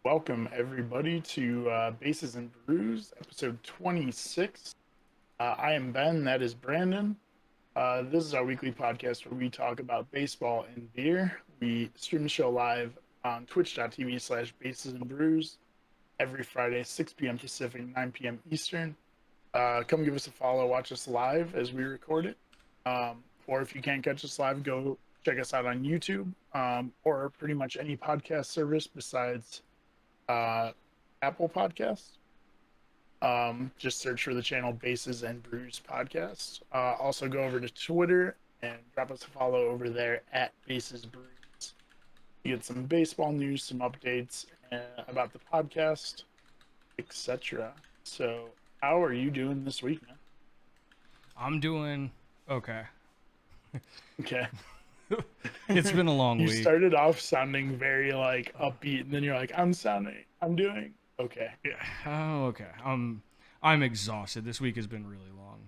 Welcome everybody to Bases and Brews, episode 26. I am Ben. That is Brandon. This is our weekly podcast where we talk about baseball and beer. We stream the show live on twitch.tv/Bases and Brews every Friday, 6 p.m. Pacific, 9 p.m. Eastern. Come give us a follow, watch us live as we record it. Or if you can't catch us live, go check us out on YouTube or pretty much any podcast service besides uh, Apple Podcasts. Just search for the channel Bases and Brews Podcast. Also, go over to Twitter and drop us a follow over there at Bases Brews. You get some baseball news, some updates about the podcast, etc. So, how are you doing this week, man? I'm doing okay. Okay. It's been a long You week. started off sounding very like upbeat, and then you're like, I'm doing okay. Yeah. Oh, okay. I'm exhausted. This week has been really long.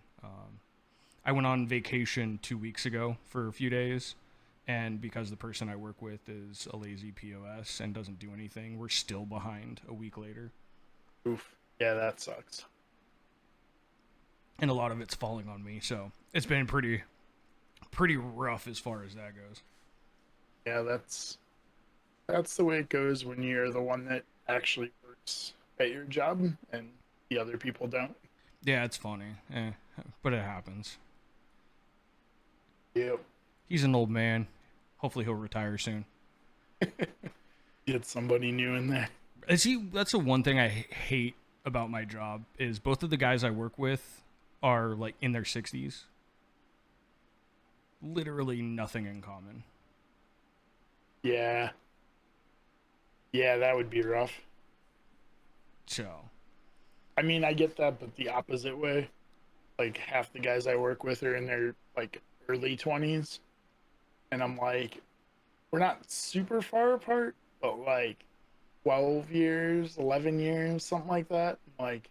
I went on vacation 2 weeks ago for a few days, and because the person I work with is a lazy POS and doesn't do anything, we're still behind a week later, Oof. Yeah, that sucks. and a lot of it's falling on me. So it's been pretty rough as far as that goes. Yeah, that's the way it goes when you're the one that actually works at your job and the other people don't. Yeah, it's funny, but it happens. Yep. He's an old man. Hopefully, he'll retire soon. Get somebody new in there. That's the one thing I hate about my job is both of the guys I work with are like in their 60s. Literally nothing in common. Yeah. Yeah, that would be rough. So, I mean, I get that, but the opposite way. Like half the guys I work with are in their like early 20s, and I'm like, we're not super far apart, but like 12 years, 11 years, something like that. I'm like,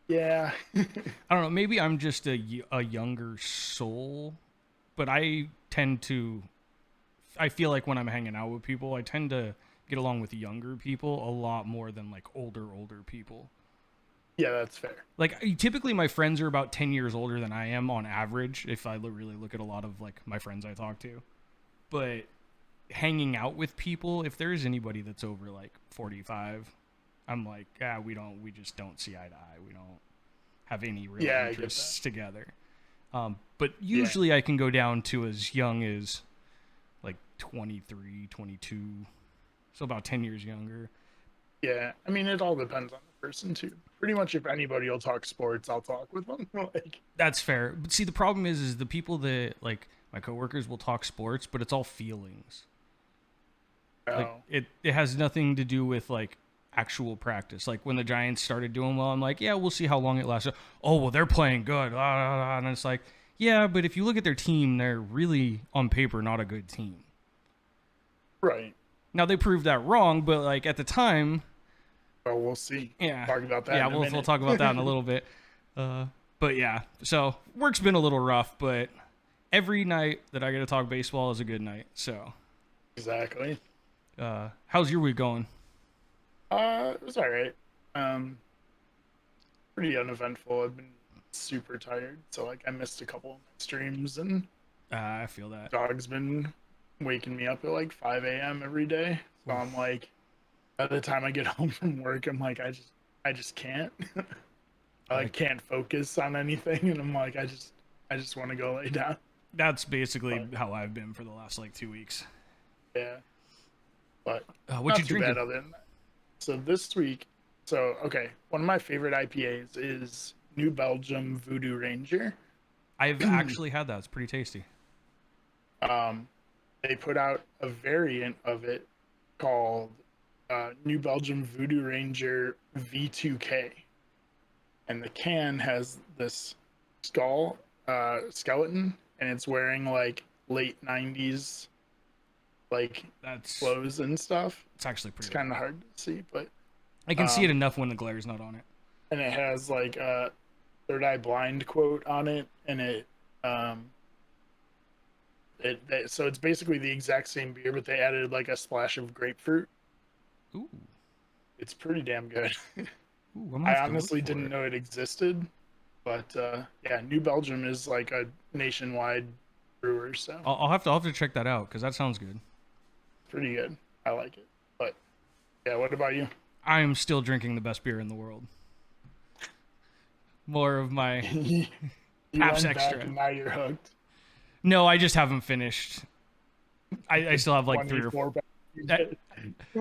yeah. I don't know, maybe I'm just a younger soul, but I feel like when I'm hanging out with people, I tend to get along with younger people a lot more than like older people. Yeah, that's fair. Like typically my friends are about 10 years older than I am on average if I really look at a lot of like my friends I talk to. But hanging out with people, if there is anybody that's over like 45, I'm like, we just don't see eye to eye. We don't have any real Yeah, I get that. interests together. But Yeah. usually I can go down to as young as like 23, 22, so about 10 years younger. Yeah, I mean, it all depends on the person too. Pretty much, if anybody will talk sports, I'll talk with them. Like, That's fair. But see, the problem is the people that like my coworkers will talk sports, but it's all feelings. Like oh, it has nothing to do with like actual practice. Like when the Giants started doing well, I'm like, yeah, we'll see how long it lasts. Oh well, they're playing good, and it's like, yeah, but if you look at their team, they're really on paper not a good team. right. Now they proved that wrong, but like at the time, Well, we'll see. yeah, Talk about that yeah, in a we'll minute. talk about that in a little bit. But yeah, so work's been a little rough, but every night that I get to talk baseball is a good night. So, Exactly. how's your week going? It was all right. Um, Pretty uneventful. I've been super tired, so like I missed a couple of my streams, and I feel that. dog's been waking me up at like 5 a.m. every day. So I'm Oof. like, by the time I get home from work, I'm like, I just can't. I like Like can't focus on anything, and I'm like, I just want to go lay down. that's basically But how I've been for the last like 2 weeks. yeah, but What not you too bad drinking? other than that. So this week, so okay, one of my favorite IPAs is New Belgium Voodoo Ranger. I've actually had that. It's pretty tasty. um, they put out a variant of it called New Belgium Voodoo Ranger V2K, and the can has this skeleton, and it's wearing like late '90s like That's clothes and stuff. it's actually It's pretty kind of rad. hard to see, but I can see it um, enough when the glare's not on it. and it has like a third eye blind quote on it, and um, so it's basically the exact same beer, but they added like a splash of grapefruit. Ooh. It's pretty damn good. Ooh, I'm gonna I have to look honestly for didn't it. know it existed, but yeah, New Belgium is like a nationwide brewer, so I'll have to check that out because that sounds good. pretty good. I like it. But yeah, what about you? I am still drinking the best beer in the world. More of my You Pabst went back Extra. and now you're hooked. No, I just haven't finished. I The still have like three or 24 pack you I, get.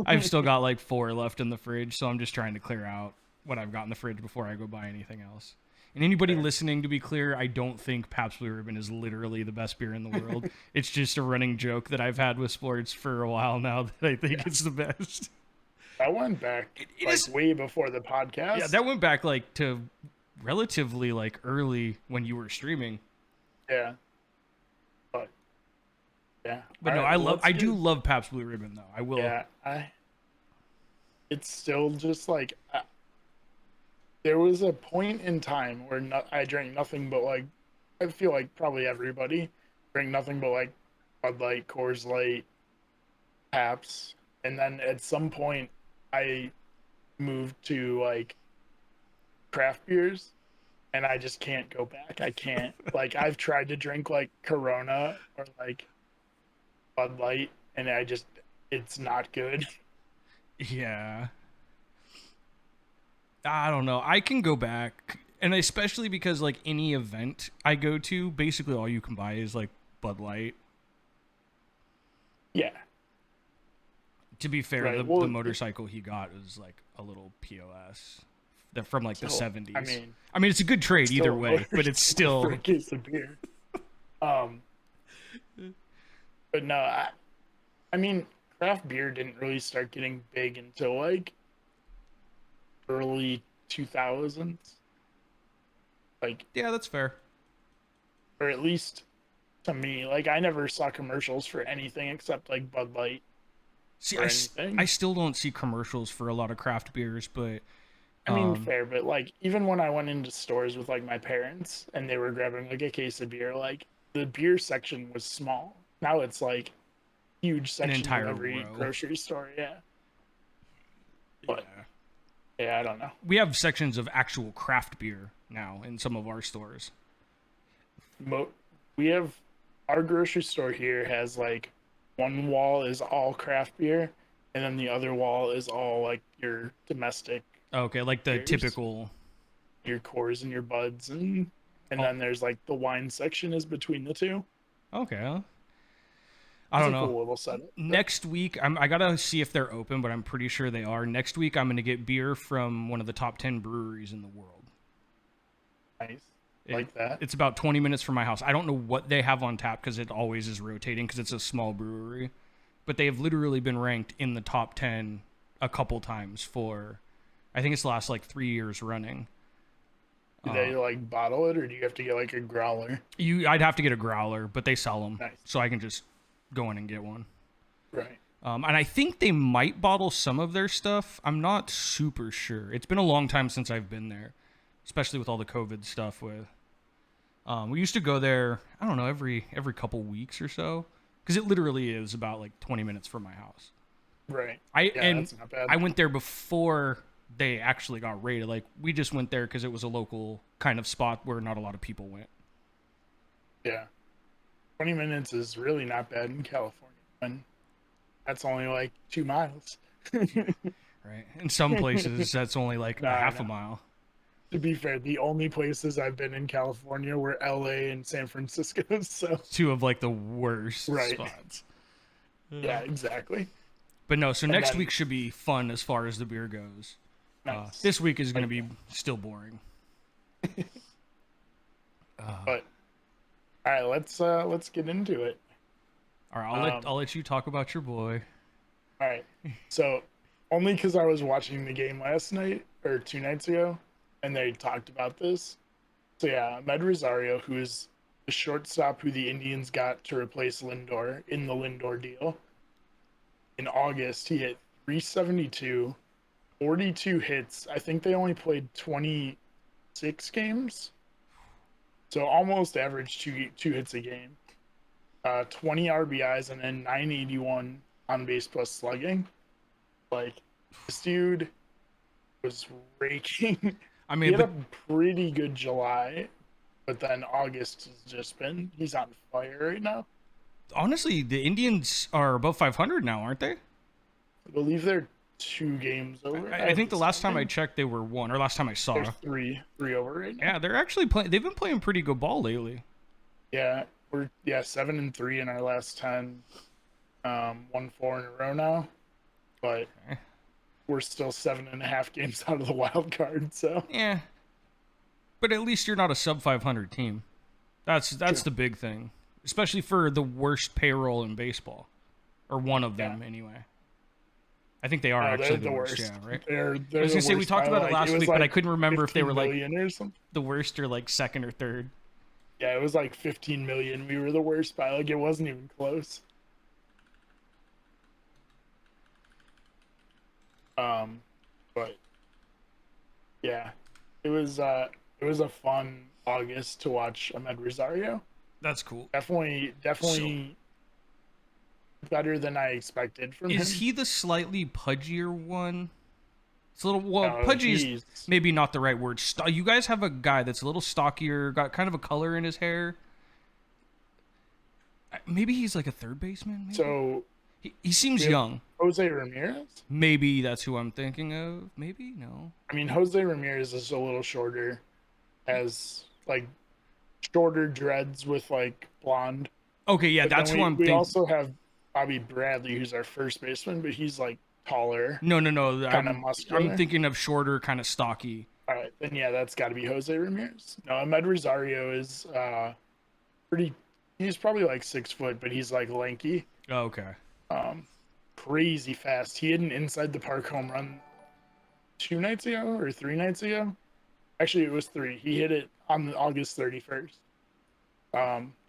I've still got like four left in the fridge, so I'm just trying to clear out what I've got in the fridge before I go buy anything else. And anybody Fair. listening, to be clear, I don't think Pabst Blue Ribbon is literally the best beer in the world. It's just a running joke that I've had with sports for a while now that I think Yeah, it's the best. I went back It like is, way before the yeah. podcast. That went back like to relatively like early when you were streaming. Yeah, but yeah. But All no, right, well, let's I get. do love Pabst Blue Ribbon though. I will. Yeah, it's still just like there was a point in time where I drank nothing but like I feel like probably everybody drank nothing but like Bud Light, Coors Light, Paps, and then at some point I moved to like craft beers, and I just can't go back. I can't. Like I've tried to drink like Corona or like Bud Light, and it's not good. Yeah. I don't know. I can go back, and especially because like any event I go to, basically all you can buy is like Bud Light. Yeah, To be fair, right. the Well, motorcycle he got was like a little POS that from like the still, I 70s. mean, I mean, it's a good trade either still a way, but it's motorcycle for a still case of beer. Um, but no, I mean, craft beer didn't really start getting big until like early 2000s, like, yeah, that's fair. or at least to me. Like, I never saw commercials for anything except like Bud Light See, or I anything. still don't see commercials for a lot of craft beers, but I mean, um, fair, but like, even when I went into stores with like my parents and they were grabbing like a case of beer, like the beer section was small. Now it's like huge an sections in entire every row. grocery store. Yeah. But Yeah. yeah, I don't know. We have sections of actual craft beer now in some of our stores. Mo- we have our grocery store here has like one wall is all craft beer, and then the other wall is all like your domestic Okay, like the beers, typical. your Coors and your Buds, and Oh, then there's like the wine section is between the two. okay. I It's don't a know. cool little setup. But Next week, I gotta see if they're open, but I'm pretty sure they are. Next week, I'm gonna get beer from one of the top 10 breweries in the world. nice, It like that. it's about 20 minutes from my house. I don't know what they have on tap because it always is rotating because it's a small brewery, but they have literally been ranked in the top 10 a couple times for, I think it's the last like 3 years running. Do Uh, they like bottle it, or do you have to get like a growler? I'd have to get a growler, but they sell them, Nice, so I can just go in and get one. right? And I think they might bottle some of their stuff. I'm not super sure. It's been a long time since I've been there, especially with all the COVID stuff. We used to go there. I don't know, every couple weeks or so, because it literally is about like 20 minutes from my house. Right. I Yeah, and that's not bad. I went there before they actually got raided. Like we just went there because it was a local kind of spot where not a lot of people went. Yeah, 20 minutes is really not bad in California, and that's only like 2 miles. Right. In some places, that's only like No, a I half a know. mile. To be fair, the only places I've been in California were LA and San Francisco. So, Two of like the worst right. spots. Yeah, exactly. But no, so And next then, week should be fun as far as the beer goes. nice. This week is going to Like be that. still boring. But all right, let's get into it. All right, Um, I'll let you talk about your boy. all right. So, only because I was watching the game last night or 2 nights ago, and they talked about this. So yeah, Med Rosario, who is the shortstop who the Indians got to replace Lindor in the Lindor deal. In August, he hit 372, 42 hits. I think they only played 26 games, so almost average two hits a game. 20 RBIs and then 981 on base plus slugging. Like this dude was raking. I He mean, had but a pretty good July, but then August has just been he's on fire right now. honestly, the Indians are above 500 now, aren't they? I believe they're 2 games over. I I have think the the last time I standing. checked, they were one, or last time I They're saw. three over right now. Yeah, they're actually playing. They've been playing pretty good ball lately. Yeah, we're 7-3 in our last 10. Won 4 in a row now, but Okay. we're still 7.5 games out of the wild card. So Yeah, but at least you're not a sub 500 team. That's true. the big thing, especially for the worst payroll in baseball, or one of Yeah, them anyway. I think they are no, they're actually the the worst. worst. Yeah, right. I They're was the gonna say we worst talked by about it like it last was week, but I like couldn't remember if they were 15 like million or something. the worst or like second or third. Yeah, it was like 15 million. We were the worst by like it wasn't even close. Um, but yeah, it was a fun August to watch Ahmed Rosario. That's cool. So, Definitely better than I expected from is him. he the slightly pudgier one? It's a little well, No, pudgy is he's maybe not the right word. You guys have a guy that's a little stockier, got kind of a color in his hair. Maybe he's like a third baseman. Maybe so he seems we have young. Jose Ramirez. Maybe that's who I'm thinking of. Maybe no. I mean, Jose Ramirez is a little shorter, has like shorter dreads with like blonde. Okay, yeah, But then that's who I'm we thinking. also have Bobby Bradley, who's our first baseman, but he's like taller, No, no, no. kind of I'm muscular. thinking of shorter, kind of stocky. All right, then yeah, that's got to be Jose Ramirez. No, Ahmed Rosario is pretty. He's probably like 6 foot, but he's like lanky, Oh, okay. um, crazy fast. He had an inside the park home run 2 nights ago or 3 nights ago. Actually, it was three. He hit it on August 31st,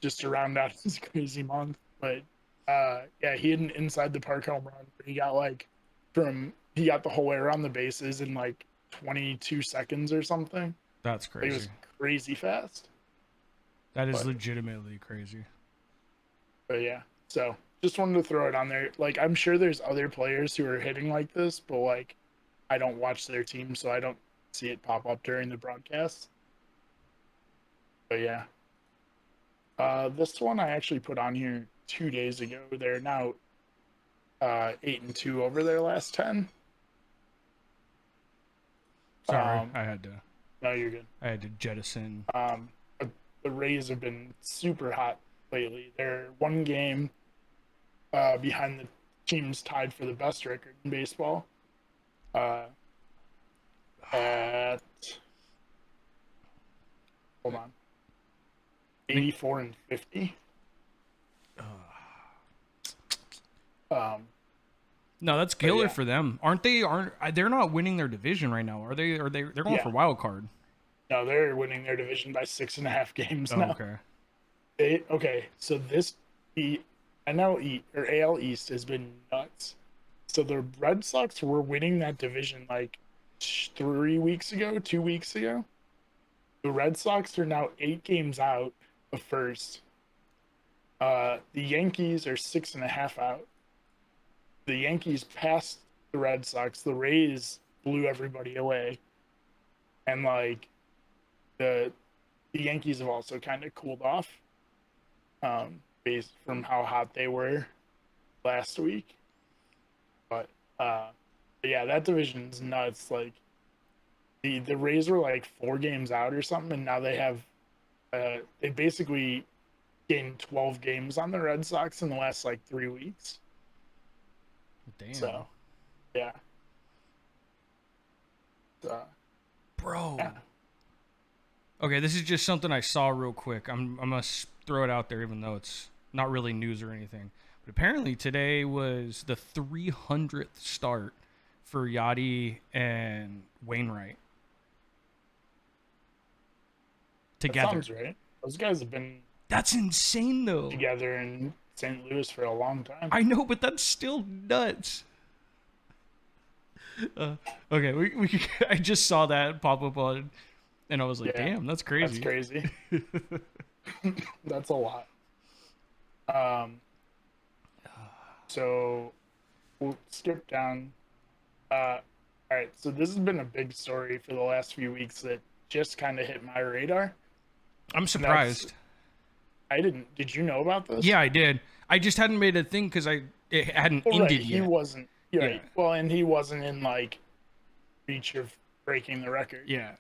just to round out his crazy month. But yeah, he had an inside the park home run. He got like he got the whole way around the bases in like 22 seconds or something. That's He crazy. was crazy fast. That is But legitimately crazy. yeah, so just wanted to throw it on there. Like I'm sure there's other players who are hitting like this, but like I don't watch their team, so I don't see it pop up during the broadcast. But yeah, this one I actually put on here 2 days ago. They're now 8-2 over their last 10. Sorry, Um, no, you're good. I had to jettison. But the Rays have been super hot lately. They're 1 game behind the teams tied for the best record in baseball. Uh, at hold on, I think 84-50. Um, no, that's but killer yeah, for them. Aren't they? Aren't they're not winning their division right now? Are they? Are they? They're going yeah. for wild card. No, they're winning their division by 6.5 games Oh, now. okay. Okay, so the NL East or AL East has been nuts. So the Red Sox were winning that division like 3 weeks ago, 2 weeks ago. The Red Sox are now 8 games out of first. The Yankees are 6.5 out. The Yankees passed the Red Sox. The Rays blew everybody away, and like the the Yankees have also kind of cooled off, based from how hot they were last week. But but yeah, that division's nuts. Like the Rays were like 4 games out or something, and now they basically gained 12 games on the Red Sox in the last like 3 weeks. Damn, So yeah, so, bro. yeah, Okay, this is just something I saw real quick. I must throw it out there, even though it's not really news or anything. But apparently today was the 300th start for Yachty and Wainwright that together. sounds right. Those guys have been That's insane, though. together in St. Louis for a long time. I know, but that's still nuts. Uh, okay, I just saw that pop up on, and I was like, Yeah, damn, that's that's crazy. crazy. That's a lot. Um, so we'll skip down. Uh, All right, so this has been a big story for the last few weeks that just kind of hit my radar, I'm and that's surprised. I didn't. Did you know about Yeah, this? I did. I just hadn't made a thing because it hadn't Well, right, ended he yet. wasn't. You're Yeah, right. Well, and he wasn't in like reach of breaking the record. yeah.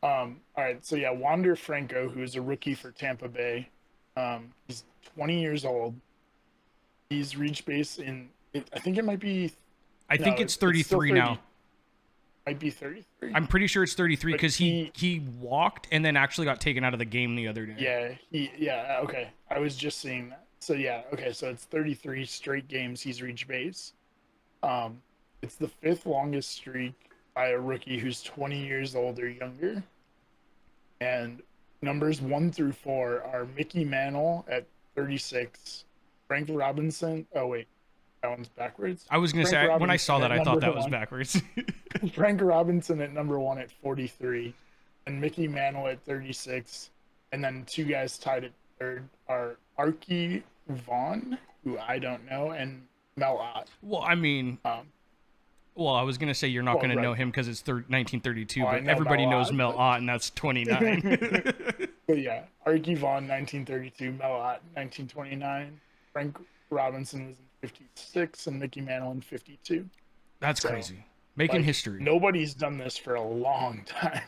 All right, so yeah, Wander Franco, who is a rookie for Tampa Bay, he's 20 years old. He's reached base in. I think it might be. I think No, it's it's still 33 30. now. Might be 33. I'm pretty sure it's 33 But because he walked and then actually got taken out of the game the other day. yeah, okay. I was just seeing that. So yeah, okay. So it's 33 straight games he's reached base. Um, it's the fifth longest streak by a rookie who's 20 years old or younger. And numbers 1 through 4 are Mickey Mantle at 36, Frank Robinson. Oh wait, that one's backwards. I was gonna Frank say when I saw Robinson that, at I thought number that was one. backwards. Frank Robinson at number 1 at 43, and Mickey Mantle at 36. And then two guys tied at third are Arky Vaughn, who I don't know, and Mel Ott. well, I mean, Um, well, I was gonna say you're not well, gonna know right. him because it's 1932, Well, I but know everybody Mel knows Ott, Mel but Ott, and that's 29. but yeah, Arky Vaughn 1932, Mel Ott 1929, Frank Robinson was in 56, and Mickey Mantle in 52. That's So crazy, making like history. nobody's done this for a long time,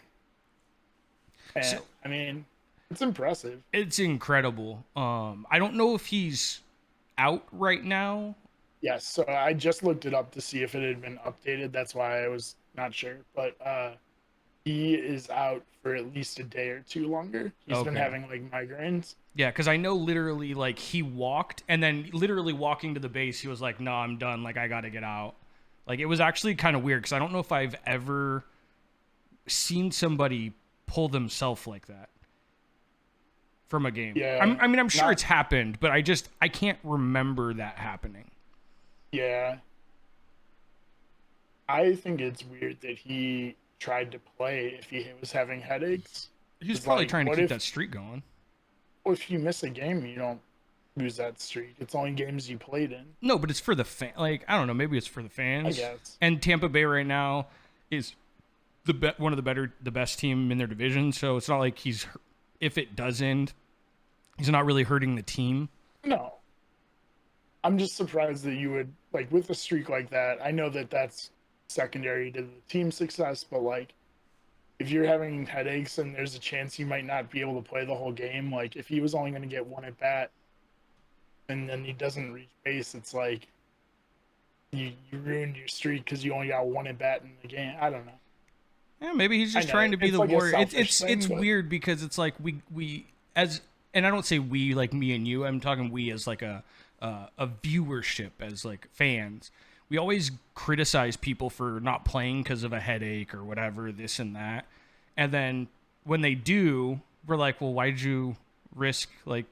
and So I mean it's impressive. it's incredible. I don't know if he's out right now. Yes, so I just looked it up to see if it had been updated. That's why I was not sure, but he is out for at least a day or two longer. He's been Okay. having like migraines. Yeah, because I know literally like he walked and then literally walking to the base, he was like, "No, I'm done. Like I got to get out." Like it was actually kind of weird because I don't know if I've ever seen somebody pull themselves like that from a game. Yeah, I mean, I'm sure not it's happened, but I can't remember that happening. yeah. I think it's weird that he tried to play if he was having headaches. He's It's probably like, trying to keep that streak going. what if you miss a game, you don't lose that streak? It's only games you played in, No, but it's for the fan. Like I don't know, maybe it's for the I fans. guess. And Tampa Bay right now is one of the best team in their division. So it's not like if it does end, he's not really hurting the team. No, I'm just surprised that you would like with a streak like that. I know that that's secondary to the team success, but like if you're having headaches and there's a chance you might not be able to play the whole game, like if he was only going to get one at bat and then he doesn't reach base, it's like you ruined your streak because you only got one at bat in the game. I don't know. Yeah, maybe he's I just know trying to be it's the like a warrior. selfish thing, It's but weird because it's like we as and I don't say we like me and you. I'm talking we as like a viewership as like fans. We always criticize people for not playing because of a headache or whatever, this and that. And then when they do, we're like, well, why'd you risk like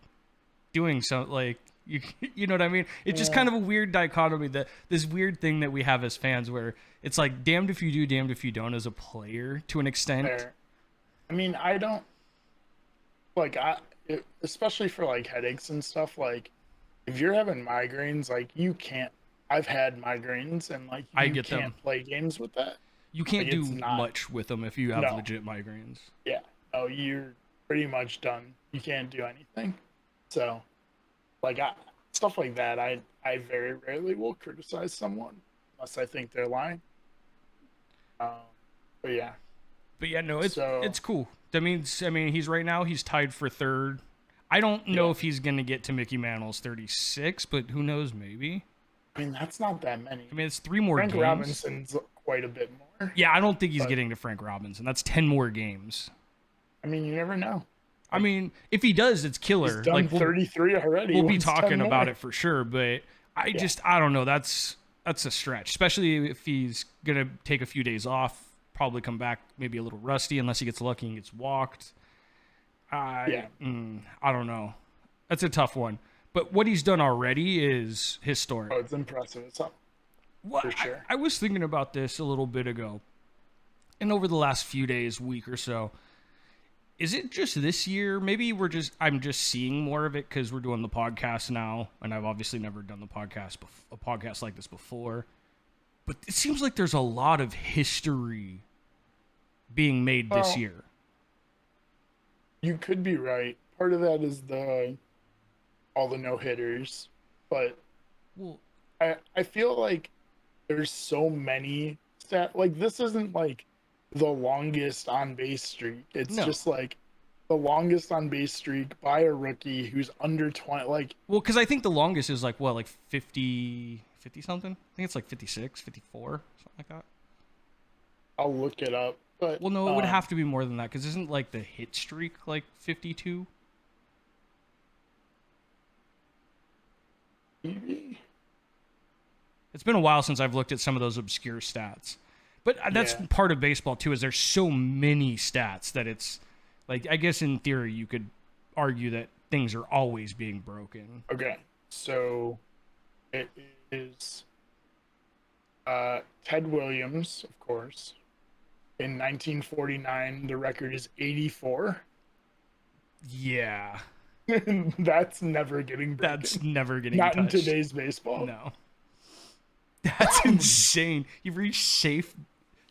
doing so? Like you, you know what I mean? It's just yeah, kind of a weird dichotomy that this weird thing that we have as fans where it's like damned if you do, damned if you don't as a player to an extent. fair. I mean, I don't like especially for like headaches and stuff. Like if you're having migraines, like you can't. I've had migraines, and like I you get them. can't play games with that. You Like can't it's do not. much with them if you have No, legit migraines. yeah, no, you're pretty much done. You can't do anything. So, like stuff like that, I very rarely will criticize someone unless I think they're lying. Um, but yeah, But yeah, no, so it's cool. That means I mean he's right now he's tied for third. I don't know yeah, if he's gonna get to Mickey Mantle's 36, but who knows? Maybe. I mean that's not that many. I mean it's 3 more Frank games. Robinson's quite a bit more, Yeah, I don't think he's but getting to Frank Robinson. That's 10 more games. I mean you never know. I Like mean, if he does, it's he's killer. done Like 33 already. we'll He be wants 10 talking about more. it for sure. But Yeah, I don't know. That's a stretch, especially if he's gonna take a few days off. Probably come back maybe a little rusty unless he gets lucky and gets walked. yeah. I don't know. That's a tough one. But what he's done already is historic. Oh, it's impressive. It's up What for sure. I was thinking about this a little bit ago, and over the last few days, week or so. Is it just this year? Maybe I'm just seeing more of it because we're doing the podcast now, and I've obviously never done a podcast like this before. But it seems like there's a lot of history being made this Well, year. you could be right. Part of that is the all the no hitters, but Well, I feel like there's so many like this isn't like the longest on base streak. It's no. just like the longest on base streak by a rookie who's under 20. Like Well, because I think the longest is like what, like 50, 50 something? I think it's like 56, 54, something like that. I'll look it up, but Well, no, it would have to be more than that because isn't like the hit streak like 52? maybe It's been a while since I've looked at some of those obscure stats. But that's yeah. part of baseball too, is there's so many stats that it's like, I guess in theory you could argue that things are always being broken. Okay, so it is Ted Williams, of course. In 1949, the record is 84. Yeah, That's never getting that's broken. never getting Not in touched. today's baseball. No. That's insane. You've reached safe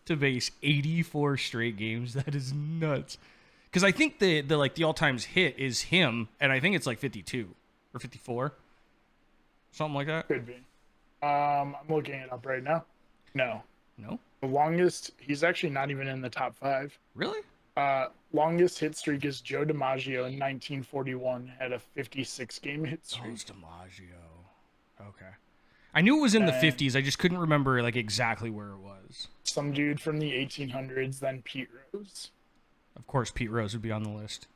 to base 84 straight games. That is nuts. Because I think the like the all times hit is him, and I think it's like 52 or 54, something like that. Could be. I'm looking it up right now. No, No, the longest. He's actually not even in the top five. really? Longest hit streak is Joe DiMaggio in 1941 had a 56 game hit Oh, it's streak. DiMaggio. Okay, I knew it was in the And 50s. I just couldn't remember like exactly where it was. some dude from the 1800s, then Pete Rose. Of course, Pete Rose would be on the list.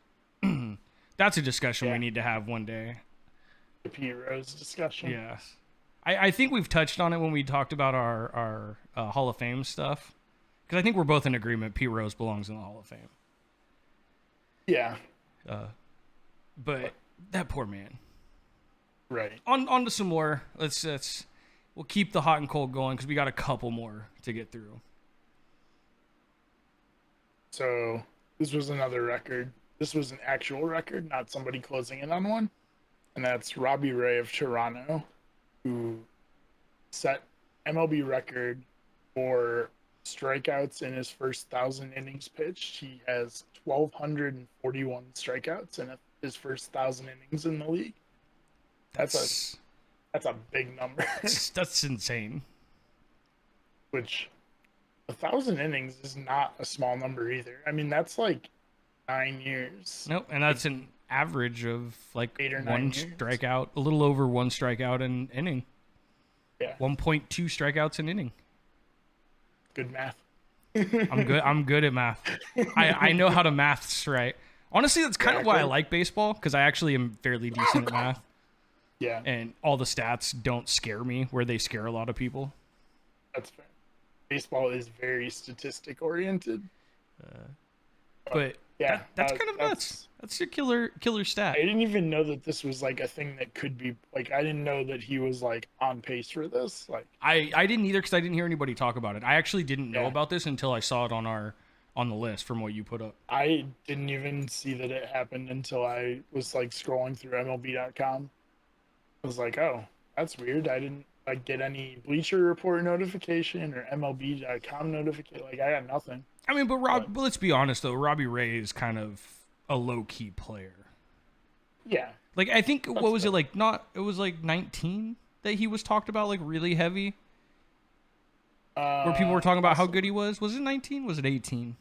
That's a discussion we Yeah, need to have one day. the Pete Rose discussion. Yes. I think we've touched on it when we talked about our Hall of Fame stuff. Because I think we're both in agreement Pete Rose belongs in the Hall of Fame. Yeah, But that poor man. right. On to some more. We'll keep the hot and cold going because we got a couple more to get through. So this was another record. This was an actual record, not somebody closing in on one. And that's Robbie Ray of Toronto, who set MLB record for strikeouts in his first 1,000 innings pitched. He has 1,241 strikeouts in his first 1,000 innings in the league. That's a That's that's a big number. that's insane. Which 1,000 innings is not a small number either. I mean, that's like 9 years, Nope, and that's an average of like 8 or 9 one years. strikeout, a little over one strikeout an inning. Yeah, 1.2 strikeouts an inning. good math. I'm good at math. I know how to maths right. Honestly, that's kind of why I Exactly. like baseball because I actually am fairly decent at math, Yeah, and all the stats don't scare me where they scare a lot of people. that's fair. Baseball is very statistic oriented. But Yeah, that's kind of nuts. That's a killer stat. I didn't even know that this was like a thing that could be like. I didn't know that he was like on pace for this. Like, I didn't either because I didn't hear anybody talk about it. I actually didn't know Yeah. about this until I saw it on the list from what you put up. I didn't even see that it happened until I was like scrolling through MLB.com. I was like, oh, that's weird. I didn't like get any Bleacher Report notification or MLB.com notification. Like, I got nothing. I mean, but let's be honest though. Robbie Ray is kind of a low key player. Yeah, Like I think what was fair. it like? Not it was like 19 that he was talked about like really heavy. Where people were talking about how good he was. Was it 19? Was it 18?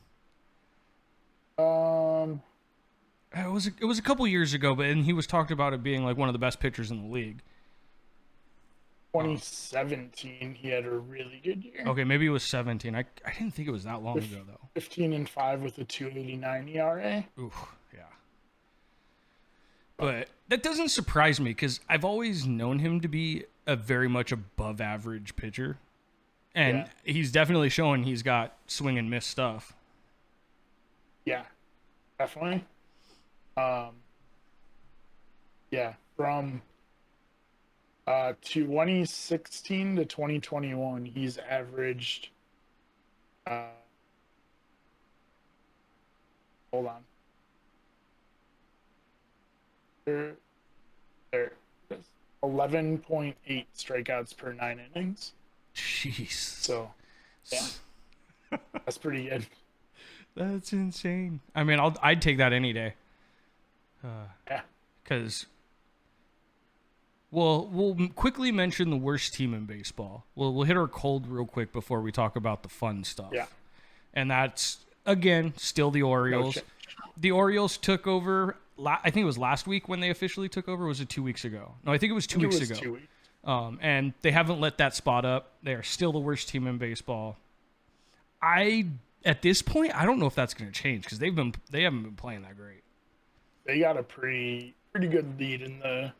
Um, It was a couple years ago, but and he was talked about it being like one of the best pitchers in the league. 2017, he had a really good year. Okay, maybe it was 17. I didn't think it was that long Fif- ago though. 15-5 with a 2.89 ERA. Oof, yeah. But that doesn't surprise me because I've always known him to be a very much above average pitcher. And Yeah. he's definitely showing he's got swing and miss stuff. Yeah, definitely. Um, yeah, from 2016 to 2021, he's averaged. Uh, hold on. There, 11.8 strikeouts per 9 innings. Jeez. So, yeah, that's pretty good. That's insane. I mean, I'd take that any day. Yeah, Because we'll quickly mention the worst team in baseball. We'll hit our cold real quick before we talk about the fun yeah, stuff. And that's again still the no Orioles. change. The Orioles took over. I think it was last week when they officially took over. Or was it 2 weeks ago? No, I think it was I two think it weeks was ago. 2 weeks. And they haven't let that spot up. They are still the worst team in baseball. At this point, I don't know if that's going to change because they haven't been playing that great. They got a pretty good lead in the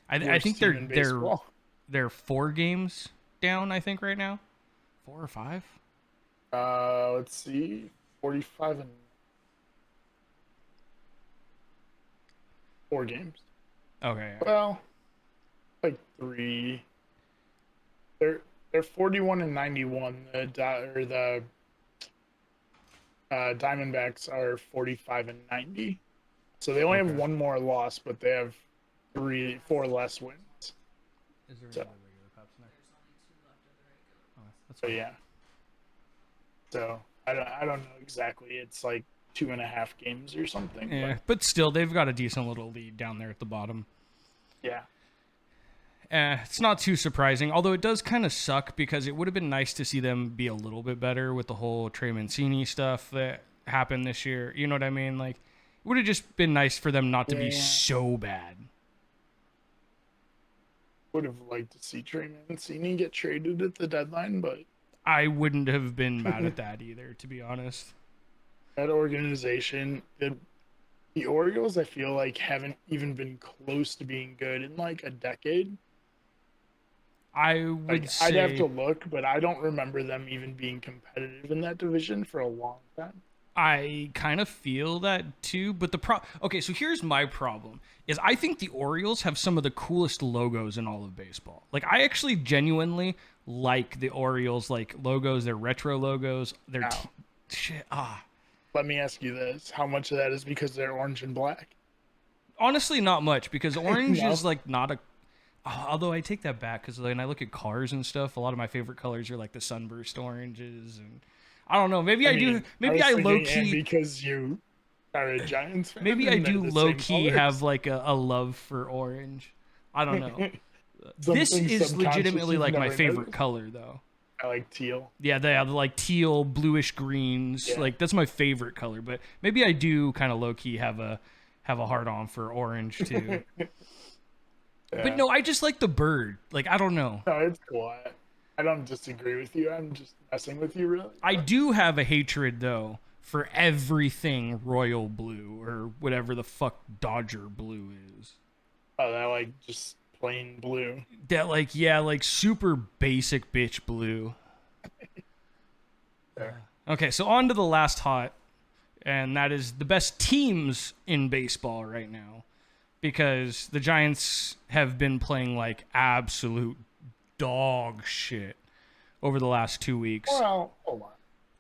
I worst think team in baseball. they're 4 games down. I think right now, 4 or 5. Let's see, 45 and 4 games. Okay. Well, like 3. They're 41 and 91. The Diamondbacks are 45 and 90. So they only have Okay. one more loss, but they have 4 less wins. Is there So- another regular Pabst in there? Oh, that's So fine. yeah. So I don't know exactly. It's like 2.5 games or something. Yeah, but still, they've got a decent little lead down there at the bottom. But yeah. It's not too surprising, although it does kind of suck because it would have been nice to see them be a little bit better with the whole Trey Mancini stuff that happened this year. You know what I mean? Like, it would have just been nice for them not to be Yeah. so bad. Would have liked to see Trey Mancini get traded at the deadline, but I wouldn't have been mad at that either, to be honest. that organization, the Orioles, I feel like haven't even been close to being good in like a decade. I would Like say I'd have to look, but I don't remember them even being competitive in that division for a long time. I kind of feel that too, but okay, so here's my problem is I think the Orioles have some of the coolest logos in all of baseball. Like I actually genuinely like the Orioles like logos, their retro logos, their Now, shit. let me ask you this: how much of that is because they're orange and black? Honestly, not much because orange No? is like not a. Although I take that back because when I look at cars and stuff, a lot of my favorite colors are like the sunburst oranges and I don't know. Maybe I do. mean, Maybe was I low thinking, and key. because you are a Giants fan, Maybe I and they're do the low same key colors. have like a love for orange. I don't know. This Something is subconscious legitimately you've like my never favorite noticed. color though. I like teal. Yeah, they have like teal, bluish greens. Yeah. Like that's my favorite color. But maybe I do kind of low key have a hard on for orange too. Yeah. But no, I just like the bird. Like I don't know. No, it's cool. I don't disagree with you. I'm just messing with you, really. I do have a hatred though for everything royal blue or whatever the fuck Dodger blue is. Oh, that like just plain blue. That like like super basic bitch blue. There. Okay, so on to the last hot, and that is the best teams in baseball right now. Because the Giants have been playing like absolute dog shit over the last 2 weeks. Well, hold on.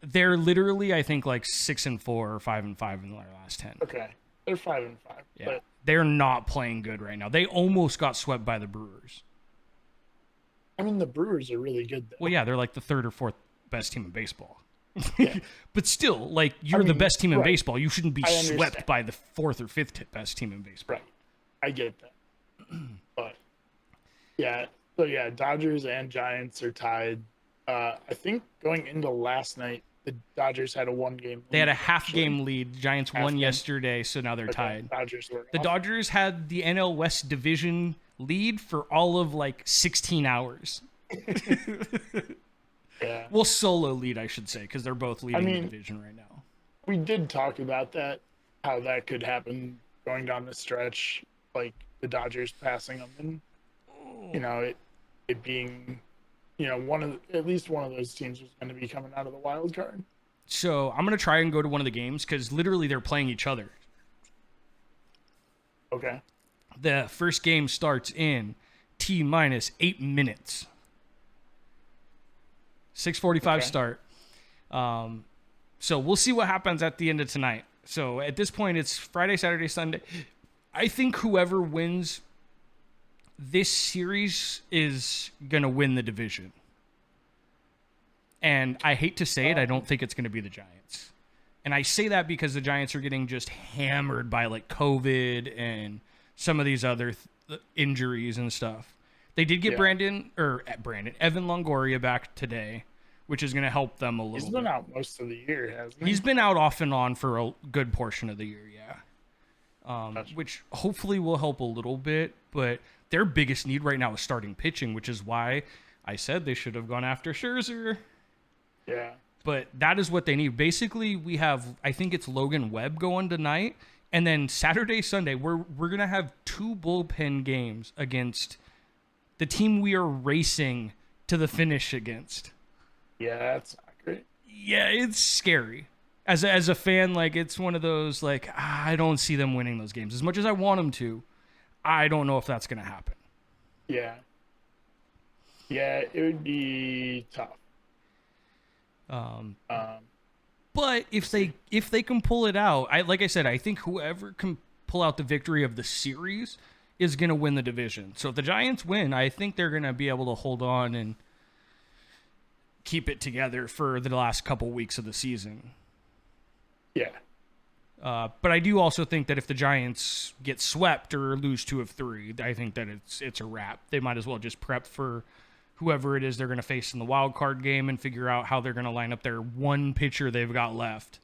They're literally, I think, like 6-4 or 5-5 in their last 10. Okay, they're 5-5. Yeah, But they're not playing good right now. They almost got swept by the Brewers. I mean, the Brewers are really good, though. Well, yeah, they're like the 3rd or 4th best team in baseball. Yeah. But still, like you're the mean, best team in right. baseball. You shouldn't be I swept understand. by the 4th or 5th best team in baseball. Right. I get that. But yeah, so yeah, Dodgers and Giants are tied. I think going into last night, the Dodgers had a 1-game. They had a lead, half actually. game lead. Giants Half won game. yesterday, so now they're Okay, tied. Dodgers were The off. Dodgers had the NL West division lead for all of like 16 hours. Yeah, Well, solo lead, I should say, because they're both leading mean- the division right now. we did talk about that, how that could happen going down the stretch, like the Dodgers passing them, and it being, at least one of those teams was going to be coming out of the wild card. So I'm gonna try and go to one of the games because literally they're playing each other. Okay. The first game starts in T-minus 8 minutes. 6:45 Okay. start. So we'll see what happens at the end of tonight. So at this point, it's Friday, Saturday, Sunday. I think whoever wins this series is gonna win the division. And I hate to say it, I don't think it's going to be the Giants. And I say that because the Giants are getting just hammered by like COVID and some of these other injuries and stuff. They did get Evan Longoria back today, which is going to help them a little bit. He's been out most of the year, hasn't he? He's been out off and on for a good portion of the year, yeah. Which hopefully will help a little bit, but their biggest need right now is starting pitching, which is why I said they should have gone after Scherzer. Yeah. But that is what they need. Basically, we have, I think it's Logan Webb going tonight, and then Saturday, Sunday, we're going to have 2 bullpen games against the team we are racing to the finish against. Yeah, that's not great. Yeah, it's scary. As a fan, like, it's one of those, like, I don't see them winning those games. As much as I want them to, I don't know if that's going to happen. Yeah. Yeah, it would be tough. But if they can pull it out, like I said, I think whoever can pull out the victory of the series is going to win the division. So if the Giants win, I think they're going to be able to hold on and keep it together for the last couple weeks of the season. Yeah. But I do also think that if the Giants get swept or lose 2 of 3, I think that it's a wrap. They might as well just prep for whoever it is they're going to face in the wild card game and figure out how they're going to line up their one pitcher they've got left.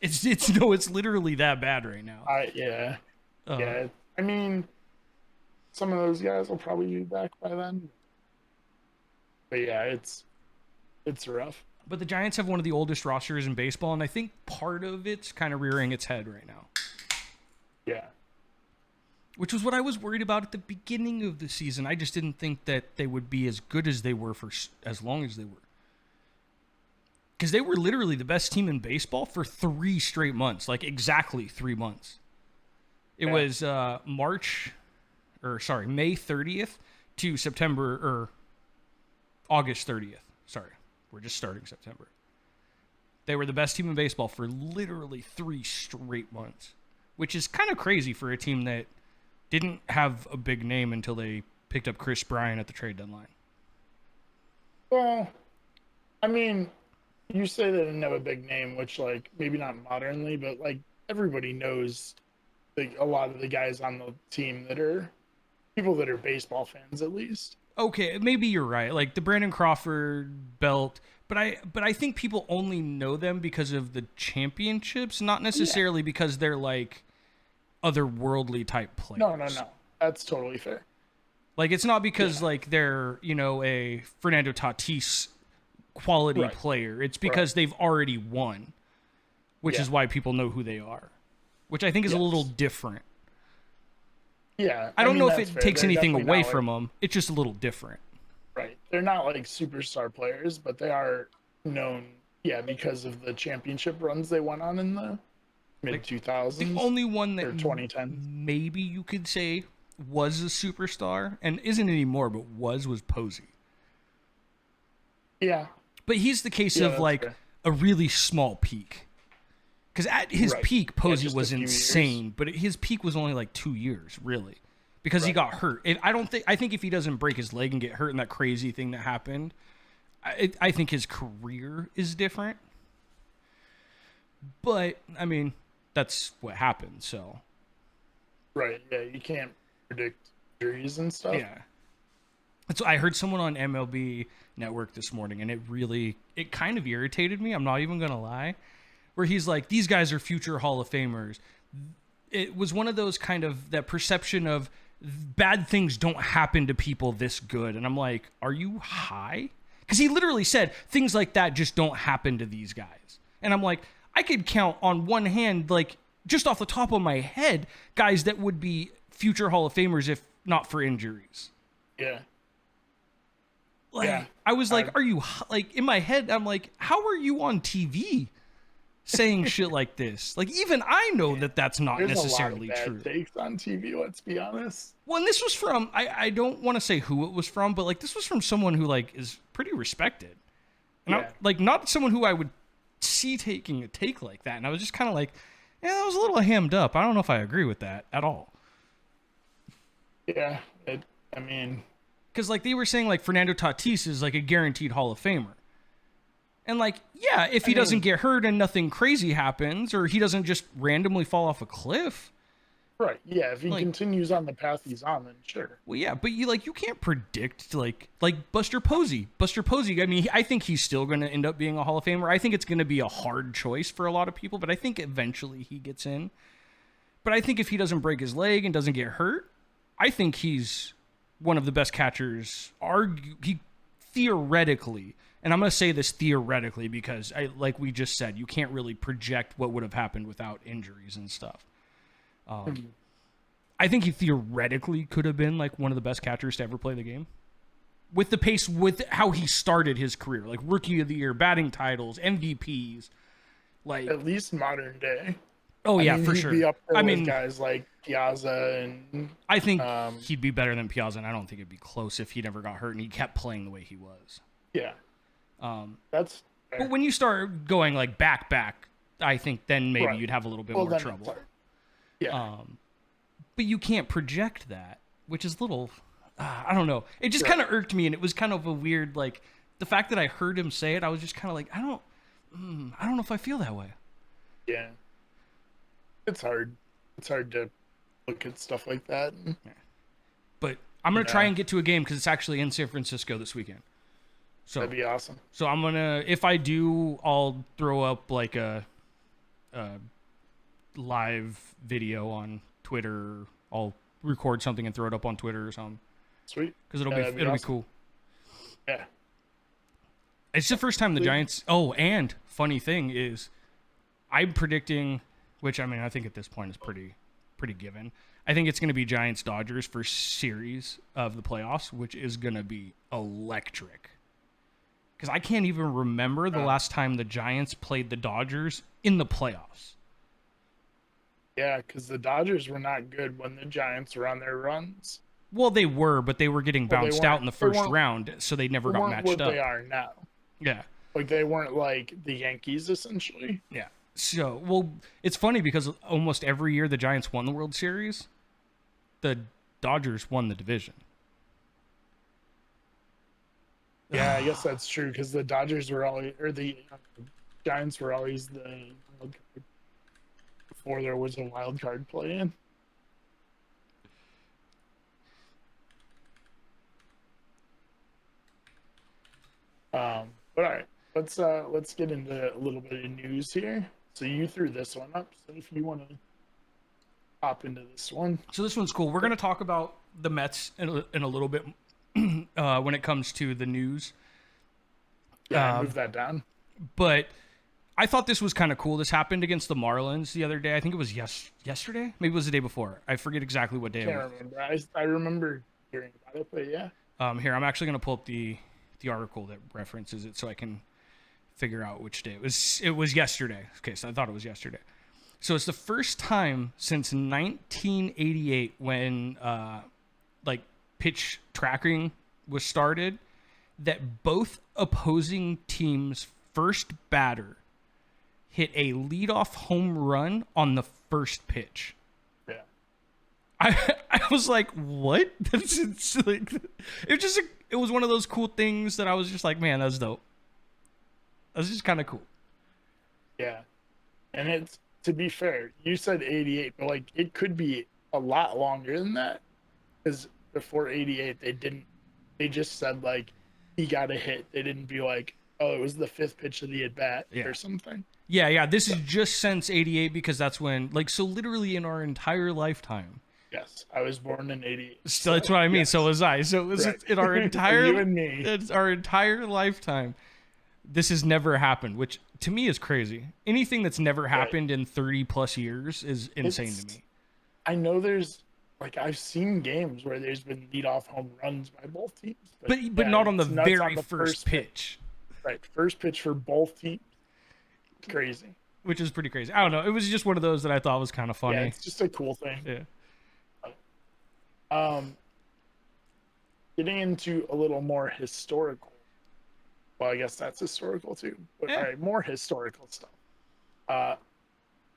It's literally that bad right now. Yeah. I mean, some of those guys will probably be back by then. But yeah, it's rough. But the Giants have one of the oldest rosters in baseball, and I think part of it's kind of rearing its head right now. Yeah. Which was what I was worried about at the beginning of the season. I just didn't think that they would be as good as they were for as long as they were. Because they were literally the best team in baseball for 3 straight months. Like, exactly 3 months. It was May 30th to August 30th. Sorry. We're just starting September. They were the best team in baseball for literally 3 straight months. Which is kind of crazy for a team that didn't have a big name until they picked up Chris Bryant at the trade deadline. Well, I mean, you say they didn't have a big name, which, like, maybe not modernly, but, like, everybody knows a lot of the guys on the team that are people that are baseball fans, at least. Okay, maybe you're right. Like the Brandon Crawford belt, but I think people only know them because of the championships, not necessarily because they're like otherworldly type players. No. That's totally fair. Like it's not because like they're, a Fernando Tatis quality player. It's because they've already won, which is why people know who they are, which I think is a little different. Yeah. I don't know if it takes anything away from them. It's just a little different. Right. They're not like superstar players, but they are known, because of the championship runs they went on in the mid-2000s. The only one that 2010s. Maybe you could say was a superstar, and isn't anymore, but was Posey. Yeah. But he's the case of like a really small peak. Because at his peak, Posey was insane, but his peak was only like 2 years, really, because he got hurt. I think if he doesn't break his leg and get hurt in that crazy thing that happened, I think his career is different. But I mean, that's what happened. So, right, yeah, you can't predict injuries and stuff. Yeah. So I heard someone on MLB Network this morning, and it kind of irritated me. I'm not even gonna lie. Where he's like, these guys are future Hall of Famers. It was one of those kind of that perception of bad things don't happen to people this good. And I'm like, are you high? Because he literally said things like that just don't happen to these guys. And I'm like, I could count on one hand, like just off the top of my head, guys that would be future Hall of Famers if not for injuries. Yeah. I was like, are you like in my head? I'm like, how are you on TV? Saying shit like this, like even I know that that's not necessarily true. There's a lot of bad takes on TV. Let's be honest. Well, and this was from I don't want to say who it was from, but like this was from someone who like is pretty respected, and like not someone who I would see taking a take like that. And I was just kind of like, that was a little hammed up. I don't know if I agree with that at all. Yeah, I mean, because like they were saying like Fernando Tatis is like a guaranteed Hall of Famer. And like, yeah, if he doesn't get hurt and nothing crazy happens, or he doesn't just randomly fall off a cliff. Right. Yeah. If he Like, continues on the path he's on, then sure. well, yeah, but you can't predict like Buster Posey. Buster Posey. I mean, I think he's still going to end up being a Hall of Famer. I think it's going to be a hard choice for a lot of people, but I think eventually he gets in. But I think if he doesn't break his leg and doesn't get hurt, I think he's one of the best catchers. He theoretically. And I'm going to say this theoretically because, like we just said, you can't really project what would have happened without injuries and stuff. I think he theoretically could have been like one of the best catchers to ever play the game. With the pace, with how he started his career, like Rookie of the Year, batting titles, MVPs, like at least modern day. Oh yeah, I mean, for he'd sure. Be up there I with mean, guys like Piazza and. I think he'd be better than Piazza, and I don't think it'd be close if he never got hurt and he kept playing the way he was. Yeah. That's fair. But when you start going like back, I think then maybe Right. you'd have a little bit more trouble. Yeah. But you can't project that, which is little. I don't know. It just kind of irked me, and it was kind of a weird like the fact that I heard him say it. I was just kind of like, I don't know if I feel that way. Yeah. It's hard. It's hard to look at stuff like that. But I'm gonna try and get to a game because it's actually in San Francisco this weekend. So that'd be awesome. So I'm gonna, if I do, I'll throw up like a live video on Twitter. I'll record something and throw it up on Twitter or something. Sweet. Because it'll be awesome. cool. Yeah. It's the first time the Giants. Oh, and funny thing is, I'm predicting, which I mean I think at this point is pretty given. I think it's going to be Giants Dodgers for series of the playoffs, which is going to be electric. Because I can't even remember the last time the Giants played the Dodgers in the playoffs. Yeah, because the Dodgers were not good when the Giants were on their runs. Well, they were, but they were getting bounced out in the first round, so they never got matched up. They are now. Yeah. Like, they weren't like the Yankees, essentially. Yeah. So, well, it's funny because almost every year the Giants won the World Series, the Dodgers won the division. Yeah, I guess that's true because the Dodgers were always, or the Giants were always the wild card before there was a wild card play in. But all right, let's get into a little bit of news here. So you threw this one up. So if you want to hop into this one, so this one's cool. We're gonna talk about the Mets in a little bit. When it comes to the news. Yeah, move that down. But I thought this was kind of cool. This happened against the Marlins the other day. I think it was yesterday. Maybe it was the day before. I forget exactly what day it was. Remember. I remember hearing about it, but yeah. Here, I'm actually going to pull up the article that references it so I can figure out which day. It was yesterday. Okay, so I thought it was yesterday. So it's the first time since 1988 when pitch tracking was started that both opposing teams' first batter hit a leadoff home run on the first pitch. Yeah. I was like, what? It's like, it was one of those cool things that I was just like, man, that's dope. That's just kind of cool. Yeah. And it's, to be fair, you said 88, but like it could be a lot longer than that because before 88 they just said like he got a hit. They didn't be like, oh, it was the fifth pitch of the at bat or something. Yeah, this is just since 88 because that's when so literally in our entire lifetime. Yes, I was born in 88. So that's what I mean. Yes. So was I. So it was in our entire you and me. It's our entire lifetime. This has never happened, which to me is crazy. Anything that's never happened in 30 plus years is insane to me. I know there's I've seen games where there's been leadoff home runs by both teams, but not on the very first pitch. Right, first pitch for both teams. Crazy. Which is pretty crazy. I don't know. It was just one of those that I thought was kind of funny. Yeah, it's just a cool thing. Yeah. Getting into a little more historical. Well, I guess that's historical too. But all right, more historical stuff.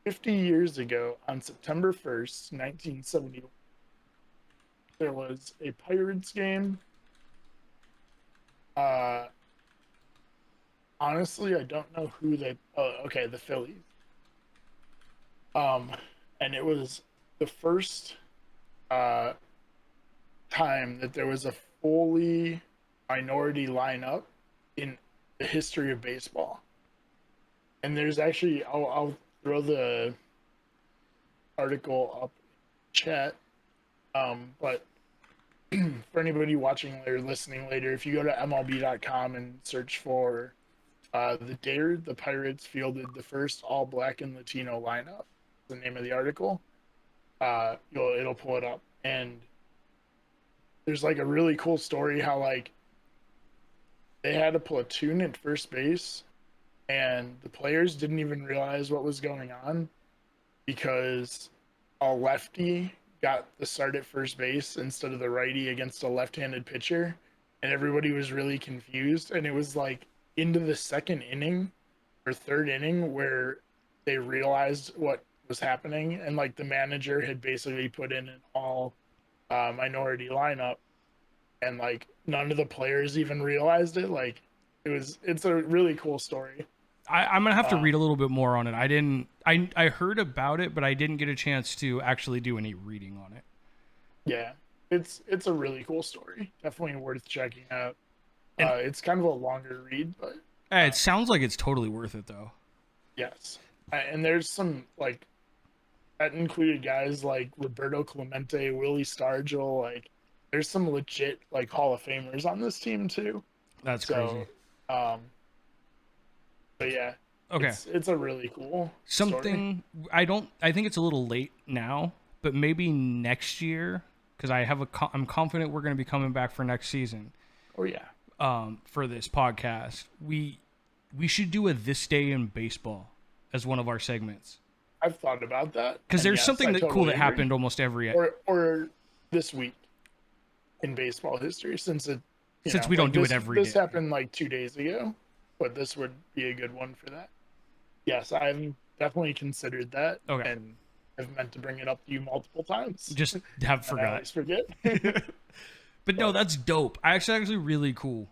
50 years ago, on September 1st, 1971, there was a Pirates game Uh, honestly, I don't know who they. Oh, okay, the Phillies. Um, and it was the first uh time that there was a fully minority lineup in the history of baseball. And there's actually, I'll throw the article up in chat. But for anybody watching or listening later, if you go to MLB.com and search for the dare, the Pirates fielded the first all black and Latino lineup, the name of the article, it'll pull it up. And there's like a really cool story how like they had a platoon at first base and the players didn't even realize what was going on because a lefty got the start at first base instead of the righty against a left-handed pitcher, and everybody was really confused. And it was like into the second inning or third inning where they realized what was happening, and like the manager had basically put in an all minority lineup, and like none of the players even realized it. Like it's a really cool story. I'm gonna have to read Um, a little bit more on it. I didn't. I heard about it, but I didn't get a chance to actually do any reading on it. yeah, it's a really cool story. Definitely worth checking out. And It's kind of a longer read, but it uh, sounds like it's totally worth it, though. yes. And there's some like that included guys like Roberto Clemente, Willie Stargell. Like there's some legit like Hall of Famers on this team too. That's crazy. So, um, but yeah, Okay, it's a really cool story. something I don't. I think it's a little late now, but maybe next year because I'm confident we're going to be coming back for next season. Oh yeah, For this podcast, we should do a this day in baseball as one of our segments I've thought about that, because and there's yes, something I that cool totally that agree. happened almost every Or this week in baseball history, since it since we don't like do it every this day. happened like 2 days ago, but this would be a good one for that. Yes, I've definitely considered that, Okay, and I've meant to bring it up to you multiple times, just have and I forgot. always forget. But no, But that's dope. Actually really cool.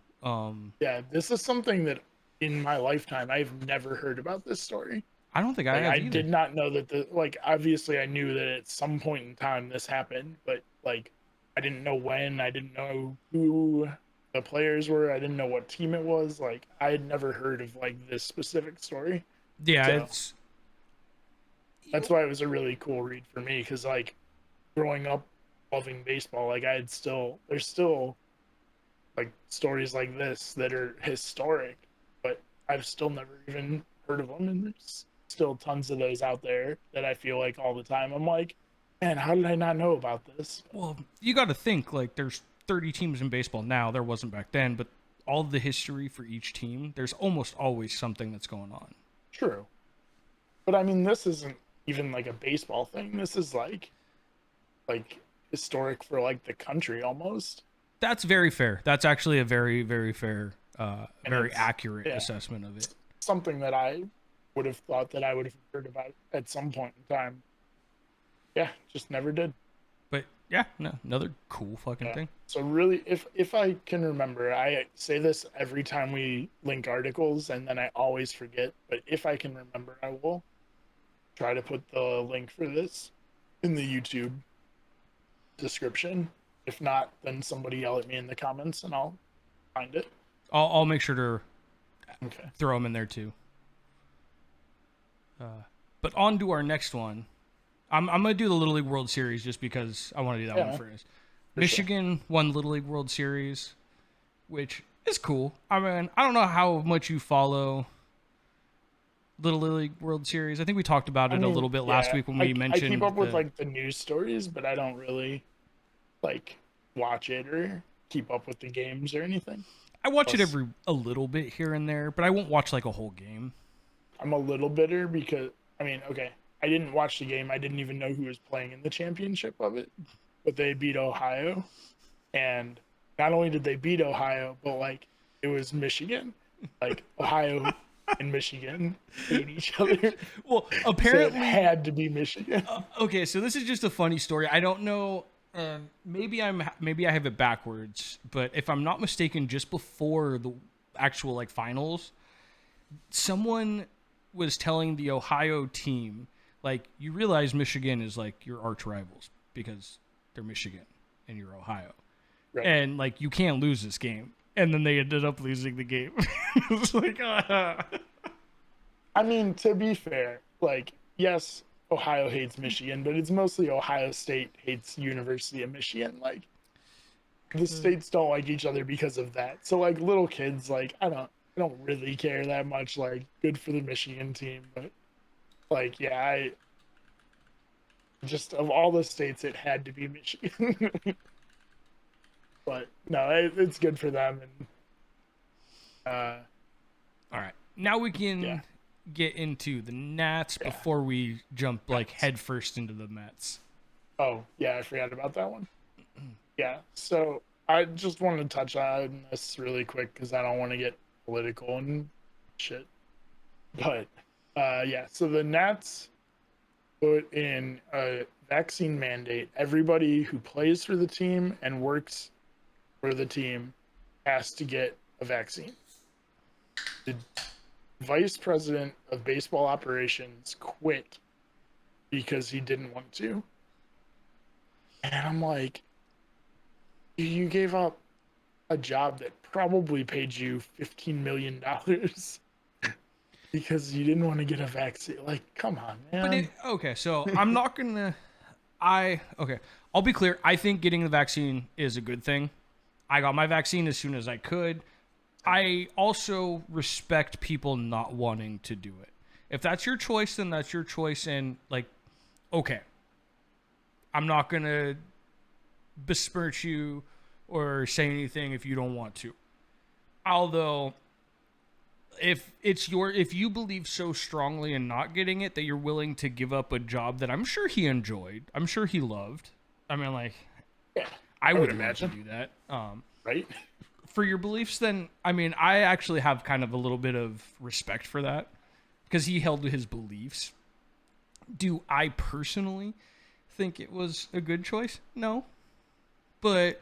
yeah, this is something that in my lifetime I've never heard about this story. I don't think I Like I have did either. not know that the like obviously I knew that at some point in time this happened, but like I didn't know when, I didn't know who the players were, I didn't know what team it was. Like I had never heard of like this specific story. Yeah, So it's that's why it was a really cool read for me because like growing up loving baseball, like I had still there's still like stories like this that are historic, but I've still never even heard of them. And there's still tons of those out there that I feel like all the time. I'm like, man, how did I not know about this? But well, you got to think like there's 30 teams in baseball now. There wasn't back then, but all the history for each team, there's almost always something that's going on. true. But I mean, this isn't even like a baseball thing. This is like historic for like the country almost. That's very fair. That's actually a very very fair, And very it's accurate yeah, assessment of it. something that I would have thought that I would have heard about at some point in time. Yeah, just never did. But yeah, no, another cool fucking Yeah. thing. So really, if I can remember, I say this every time we link articles, and then I always forget. But if I can remember, I will try to put the link for this in the YouTube description. If not, then somebody yell at me in the comments, and I'll find it. I'll make sure to Okay. throw them in there too. But on to our next one. I'm gonna do the Little League World Series just because I want to do that Yeah, one first. for sure. Michigan won Little League World Series, which is cool. I mean, I don't know how much you follow Little League World Series. I think we talked about I it a mean, little bit last yeah, week when we I keep mentioned up with like the news stories, but I don't really like watch it or keep up with the games or anything. I watch it Plus, every a little bit here and there, but I won't watch like a whole game. I'm a little bitter because I mean, okay, I didn't watch the game. I didn't even know who was playing in the championship of it, but they beat Ohio, and not only did they beat Ohio, but like it was Michigan, like Ohio and Michigan hate each other, Well, so it apparently, had to be Michigan. okay, so this is just a funny story. I don't know. and maybe I have it backwards, but if I'm not mistaken, just before the actual like finals, someone was telling the Ohio team, like, you realize Michigan is like your arch rivals because they're Michigan and you're Ohio, Right. and like you can't lose this game. And then they ended up losing the game. It's like, I mean, to be fair, like, yes, Ohio hates Michigan, but it's mostly Ohio State hates University of Michigan. Like, the states don't like each other because of that. So, like, little kids, like, I don't really care that much. Like, good for the Michigan team, but like, yeah, I just of all the states, it had to be Michigan. But no, it's good for them, and all right, now we yeah, can get into the Nats yeah. before we jump like Mets. headfirst into the Mets. Oh, yeah, I forgot about that one. Yeah, so I just wanted to touch on this really quick because I don't want to get political and shit. But yeah, so the Nats put in a vaccine mandate. Everybody who plays for the team and works for the team has to get a vaccine. The vice president of baseball operations quit because he didn't want to. And I'm like, you gave up a job that probably paid you $15 million because you didn't want to get a vaccine. Like, come on, But man. okay, so I'm not gonna. Okay, I'll be clear. I think getting the vaccine is a good thing. I got my vaccine as soon as I could. I also respect people not wanting to do it. If that's your choice, then that's your choice. And like, okay, I'm not gonna besmirch you or say anything if you don't want to. Although, if you believe so strongly in not getting it that you're willing to give up a job that I'm sure he enjoyed, I'm sure he loved. I mean, like, Yeah, I would would love to imagine, do that. right? For your beliefs, then I mean, I actually have kind of a little bit of respect for that because he held to his beliefs. Do I personally think it was a good choice? No, but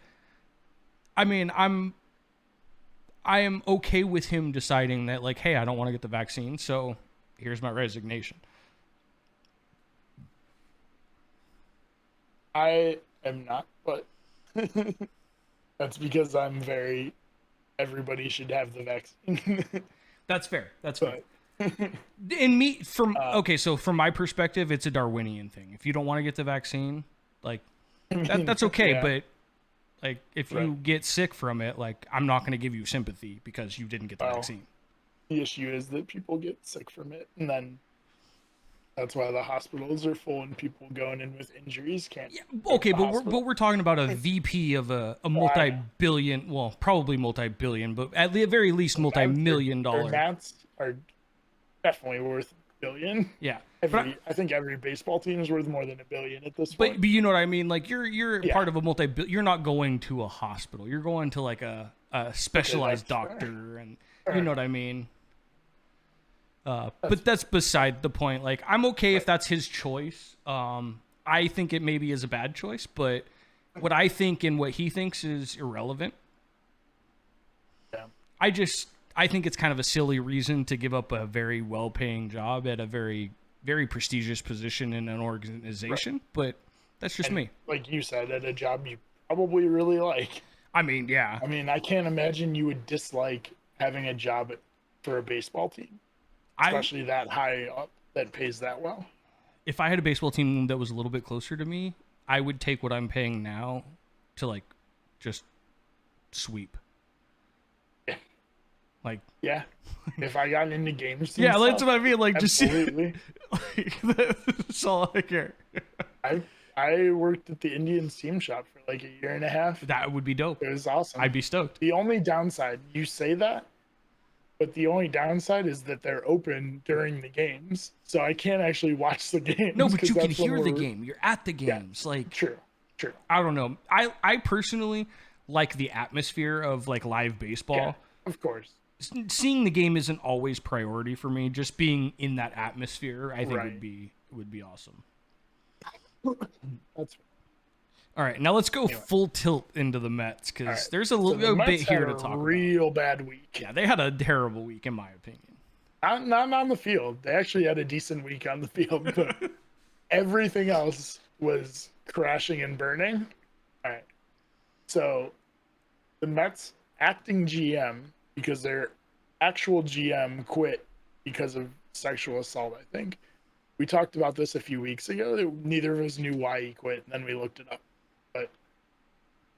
I mean, I am okay with him deciding that, like, hey, I don't want to get the vaccine, so here's my resignation. I am not, but that's because I'm very everybody should have the vaccine. That's fair. That's fair. But And me from uh, okay, so from my perspective, it's a Darwinian thing. If you don't want to get the vaccine, like I mean, that's okay, yeah, but like if right. you get sick from it, like I'm not going to give you sympathy because you didn't get the Well, vaccine. the issue is that people get sick from it, and then that's why the hospitals are full, and people going in with injuries can't Yeah, go to okay, the but hospital. we're talking about a VP of a I multi-billion, well, probably multi-billion, but at the very least Mets multi-million or dollar. Nats are definitely worth a billion. Yeah. But I think every baseball team is worth more than a billion at this point. but you know what I mean? Like you're Yeah. part of a multi. You're not going to a hospital. You're going to like a Okay, specialized that's fair. doctor, and Fair you know enough. what I mean. That's But that's beside the point. Like I'm okay if right. that's his choice. I think it maybe is a bad choice, but what I think and what he thinks is irrelevant. Yeah. I think it's kind of a silly reason to give up a very well-paying job at a very prestigious position in an Right. organization, but that's just And me. like you said, at a job you probably really like. I mean, yeah. I mean, I can't imagine you would dislike having a job for a baseball team, I especially that high up that pays that well. If I had a baseball team that was a little bit closer to me, I would take what I'm paying now to like just sweep. Yeah. Like Yeah. If I got into games and yeah, that's stuff, what I mean. Like just absolutely. like, that's all I care. I I worked at the Indians team shop for like a year and a half. That would be dope. It was awesome. I'd be stoked. The only downside, you say that, but the only downside is that they're open during the games, so I can't actually watch the No, games but because you can that's when hear the we're game. You're at the yeah, games. Like true, true, I don't know. I personally like the atmosphere of like live yeah, baseball. of course, Seeing the game isn't always priority for me. Just being in that atmosphere, I think right. would be awesome. That's All right, now let's go Anyway. full tilt into the Mets because Right. there's a little the bit Mets here had to a talk about. real bad week. Yeah, they had a terrible week in my opinion. Not on the field. They actually had a decent week on the field, but everything else was crashing and burning. All right. So the Mets acting GM, because their actual GM quit because of sexual assault, I think. We talked about this a few weeks ago. Neither of us knew why he quit, and then we looked it up. But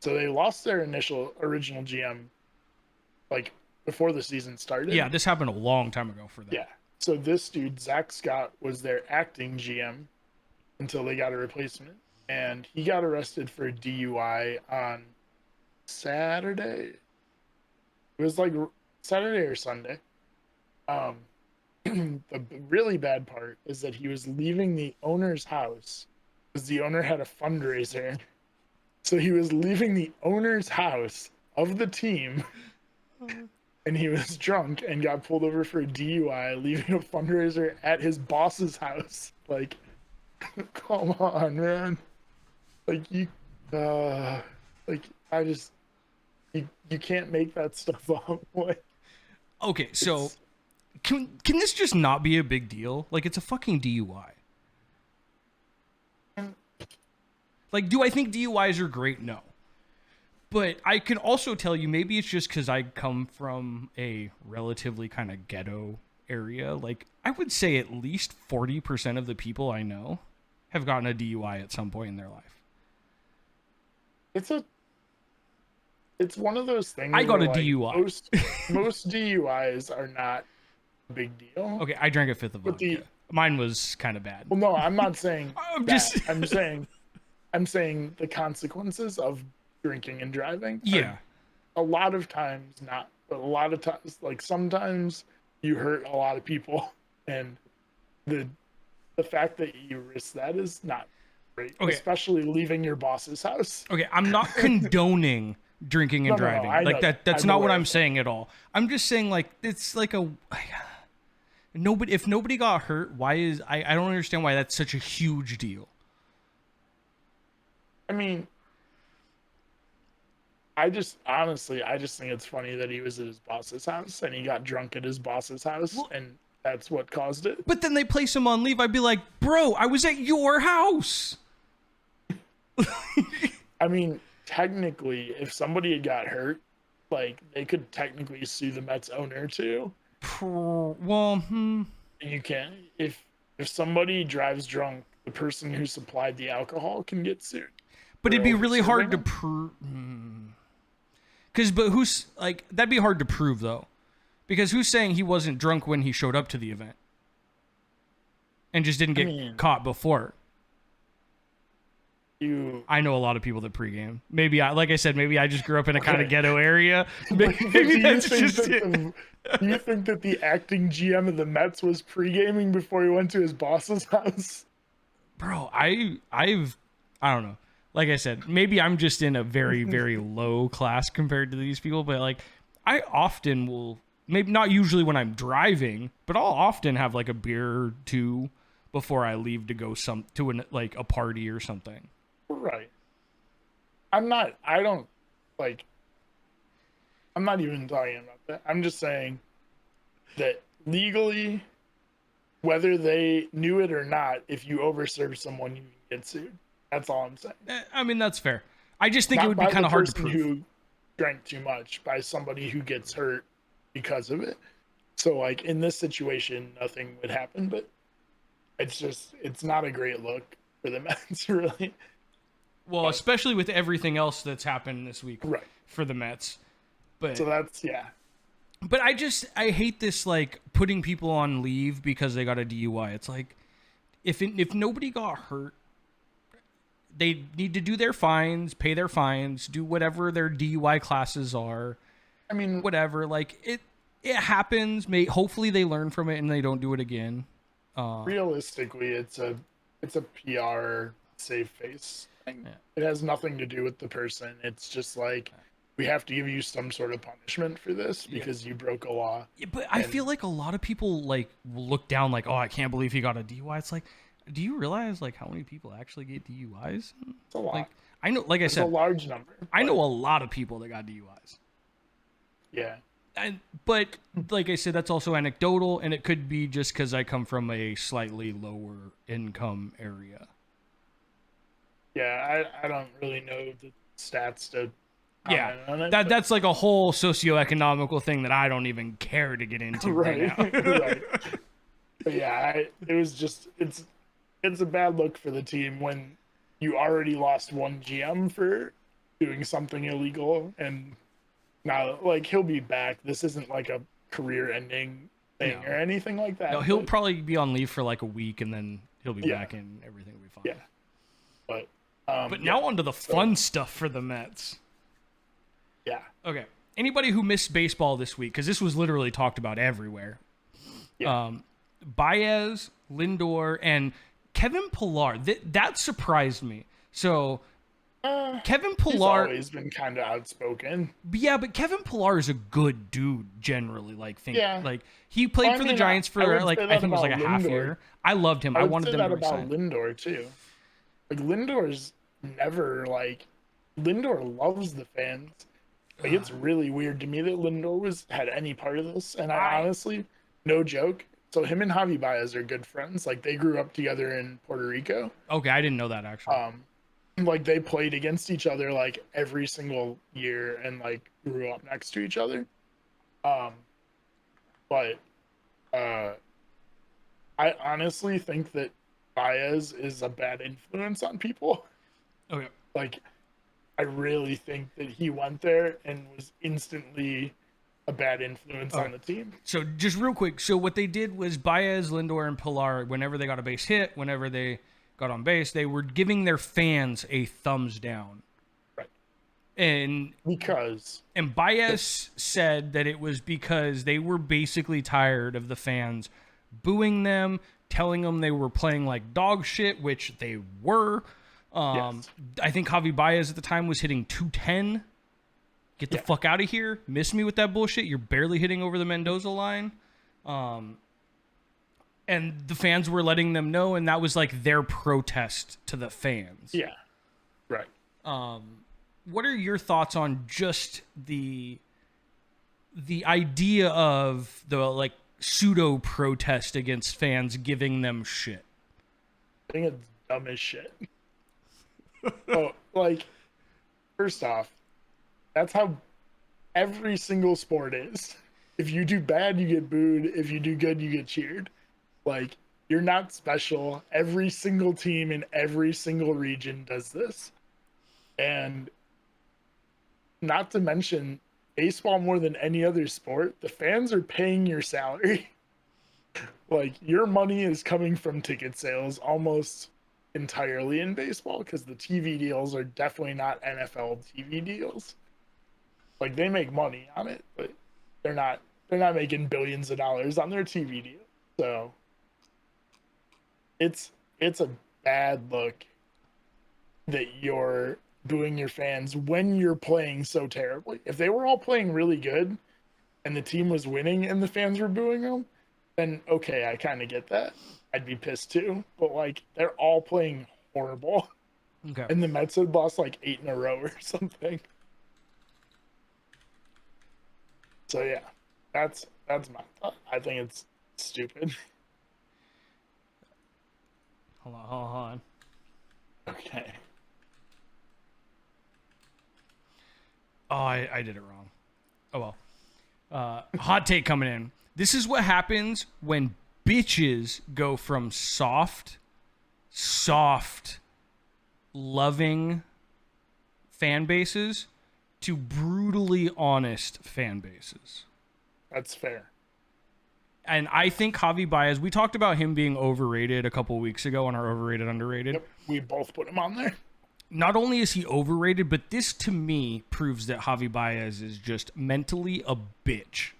so they lost their original GM like before the season started. Yeah, this happened a long time ago for them. Yeah. So this dude, Zach Scott, was their acting GM until they got a replacement. And he got arrested for a DUI on Saturday. It was like Saturday or Sunday. The really bad part is that he was leaving the owner's house because the owner had a fundraiser. So he was leaving the owner's house of the team and he was drunk and got pulled over for a DUI, leaving a fundraiser at his boss's house. Like, come on, man. Like I just you can't make that stuff up. Like, okay, so can this just not be a big deal? Like, it's a fucking DUI. Like, do I think DUIs are great? No. But I can also tell you, maybe it's just because I come from a relatively kind of ghetto area. Like, I would say at least 40% of the people I know have gotten a DUI at some point in their life. It's one of those things. I got a like, DUI. Most DUIs are not a big deal. Okay, I drank a fifth of vodka. Mine was kind of bad. Well, no, I'm not saying I'm that. just I'm saying the consequences of drinking and driving. Yeah. A lot of times not, but a lot of times, like sometimes you hurt a lot of people, and the fact that you risk that is not great, Okay. especially leaving your boss's house. Okay, I'm not condoning drinking and driving. Like that's not what I'm saying at all. I'm just saying like it's like a if nobody got hurt, why is I don't understand why that's such a huge deal. I mean, I just think it's funny that he was at his boss's house and he got drunk at his boss's house, and that's what caused it. But then they place him on leave. I'd be like, bro, I was at your house. I mean, technically, if somebody had got hurt, like they could technically sue the Mets owner too. You can if somebody drives drunk, the person who supplied the alcohol can get sued. But it'd be really hard to prove. But who's like that'd be hard to prove though, because who's saying he wasn't drunk when he showed up to the event and just didn't get caught before? I know a lot of people that pregame. Maybe like I said, maybe I just grew up in a kind of ghetto area. Maybe that's just it. Do you think that the acting GM of the Mets was pre-gaming before he went to his boss's house? Bro, I don't know. Like I said, maybe I'm just in a very, very low class compared to these people, but like I often will, maybe not usually when I'm driving, but I'll often have like a beer or two before I leave to go to a party or something. Right. I'm not even talking about that. I'm just saying that legally, whether they knew it or not, if you overserve someone, you can get sued. That's all I'm saying. I mean, that's fair. I just think not it would be kind of hard to prove. Who drank too much, by somebody who gets hurt because of it. So, like, in this situation, nothing would happen, but it's not a great look for the Mets, really. Well, especially with everything else that's happened this week for the Mets. But so that's, yeah. But I hate this, like, putting people on leave because they got a DUI. It's like, if nobody got hurt, they need to do their fines, pay their fines, do whatever their DUI classes are. I mean, whatever. Like, it happens. Hopefully they learn from it and they don't do it again. Realistically, it's a PR save face thing. Yeah. It has nothing to do with the person. It's just like, we have to give you some sort of punishment for this because you broke a law. Yeah, but I feel like a lot of people like will look down like, oh, I can't believe he got a DUI. It's like, do you realize like how many people actually get DUIs? It's a lot. Like, I know, like I It's a said, large number. I But know a lot of people that got DUIs. yeah, But like I said, that's also anecdotal, and it could be just because I come from a slightly lower income area. yeah, I don't really know the stats to Yeah, comment on it, that's like a whole socioeconomical thing that I don't even care to get into right right, now. right. But yeah, it was just it's a bad look for the team when you already lost one GM for doing something illegal, and now like he'll be back. This isn't like a career-ending thing or No, anything like no, that. he'll But probably be on leave for like a week, and then he'll be yeah, back, and everything will be fine. yeah, but But yeah. now on to the So fun stuff for the Mets. yeah, Okay, anybody who missed baseball this week, because this was literally talked about everywhere. yeah. Baez, Lindor, and Kevin Pillar. That surprised me. So Kevin He's Pillar, always been kind of outspoken. yeah, but Kevin Pillar is a good dude generally. Yeah. Like he played Well, I for the mean, Giants I for would like say I that think it was like about a half Lindor. year. I loved him. I I would wanted say them to that about resign. Lindor too. Like Lindor's never like Lindor loves the fans. Like it's really weird to me that Lindor was had any part of this. And I I honestly, no joke. So him and Javi Baez are good friends. Like they grew up together in Puerto Rico. okay, I didn't know that actually. Like they played against each other like every single year and like grew up next to each other. Um, but uh I honestly think that Baez is a bad influence on people. Okay, Like I really think that he went there and was instantly a bad influence okay. on the team. So just real quick, so what they did was Baez, Lindor, and Pilar, whenever they got a base hit, whenever they got on base, they were giving their fans a thumbs down. Right. And Because Baez said that it was because they were basically tired of the fans booing them, telling them they were playing like dog shit, which they were. yes. I think Javi Baez at the time was hitting 210. Get the fuck out of here. Miss me with that bullshit. You're barely hitting over the Mendoza line. And the fans were letting them know, and that was like their protest to the fans. Yeah. Right. What are your thoughts on just the idea of the like pseudo protest against fans giving them shit? I think it's dumb as shit. Oh, like, first off, that's how every single sport is. If you do bad, you get booed. If you do good, you get cheered. Like, you're not special. Every single team in every single region does this. And not to mention, baseball more than any other sport, the fans are paying your salary. Like, your money is coming from ticket sales almost entirely in baseball because the TV deals are definitely not NFL TV deals. Like they make money on it, but they're not making billions of dollars on their TV deal. So it's a bad look that you're booing your fans when you're playing so terribly. If they were all playing really good and the team was winning and the fans were booing them, then okay, I kind of get that. I'd be pissed too. But like they're all playing horrible. Okay. And the Mets had lost like 8 in a row or something. So yeah, that's my thought. I think it's stupid. Hold on. Okay. Oh, I did it wrong. Oh well. Hot take coming in. This is what happens when bitches go from soft, loving fan bases to brutally honest fan bases. That's fair. And I think Javi Baez, we talked about him being overrated a couple weeks ago on our overrated, underrated. Yep, we both put him on there. Not only is he overrated, but this to me proves that Javi Baez is just mentally a bitch.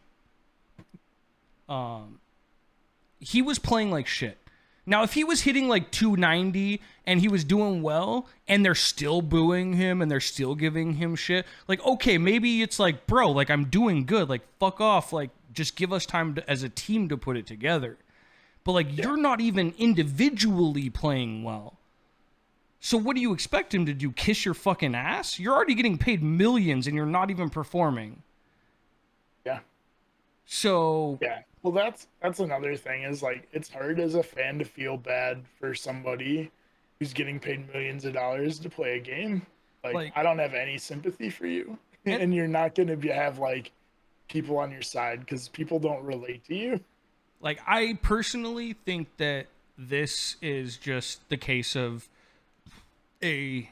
He was playing like shit. Now, if he was hitting like 290 and he was doing well and they're still booing him and they're still giving him shit, like, okay, maybe it's like, bro, like I'm doing good. Like, fuck off. Like, just give us time as a team to put it together. But like, you're not even individually playing well. So what do you expect him to do? Kiss your fucking ass? You're already getting paid millions and you're not even performing. Yeah. So Yeah. Well, that's another thing is like it's hard as a fan to feel bad for somebody who's getting paid millions of dollars to play a game. Like like I don't have any sympathy for you, and and you're not going to have like people on your side because people don't relate to you. like I personally think that this is just the case of a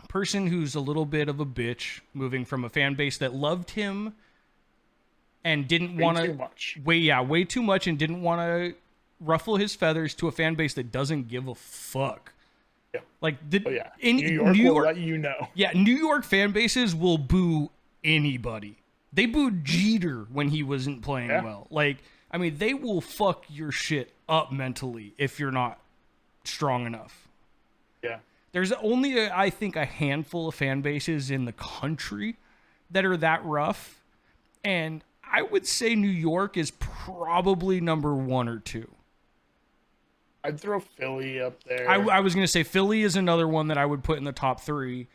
person who's a little bit of a bitch moving from a fan base that loved him and didn't Way want too to much. way too much and didn't want to ruffle his feathers to a fan base that doesn't give a fuck. Yeah. Like Oh yeah. in New York New will York, let you know. yeah, New York fan bases will boo anybody. They booed Jeter when he wasn't playing Yeah. well. Like, I mean, they will fuck your shit up mentally if you're not strong enough. Yeah. There's only, I think, a handful of fan bases in the country that are that rough. And I would say New York is probably number 1 or 2. I'd throw Philly up there. I was going to say Philly is another one that I would put in the top 3.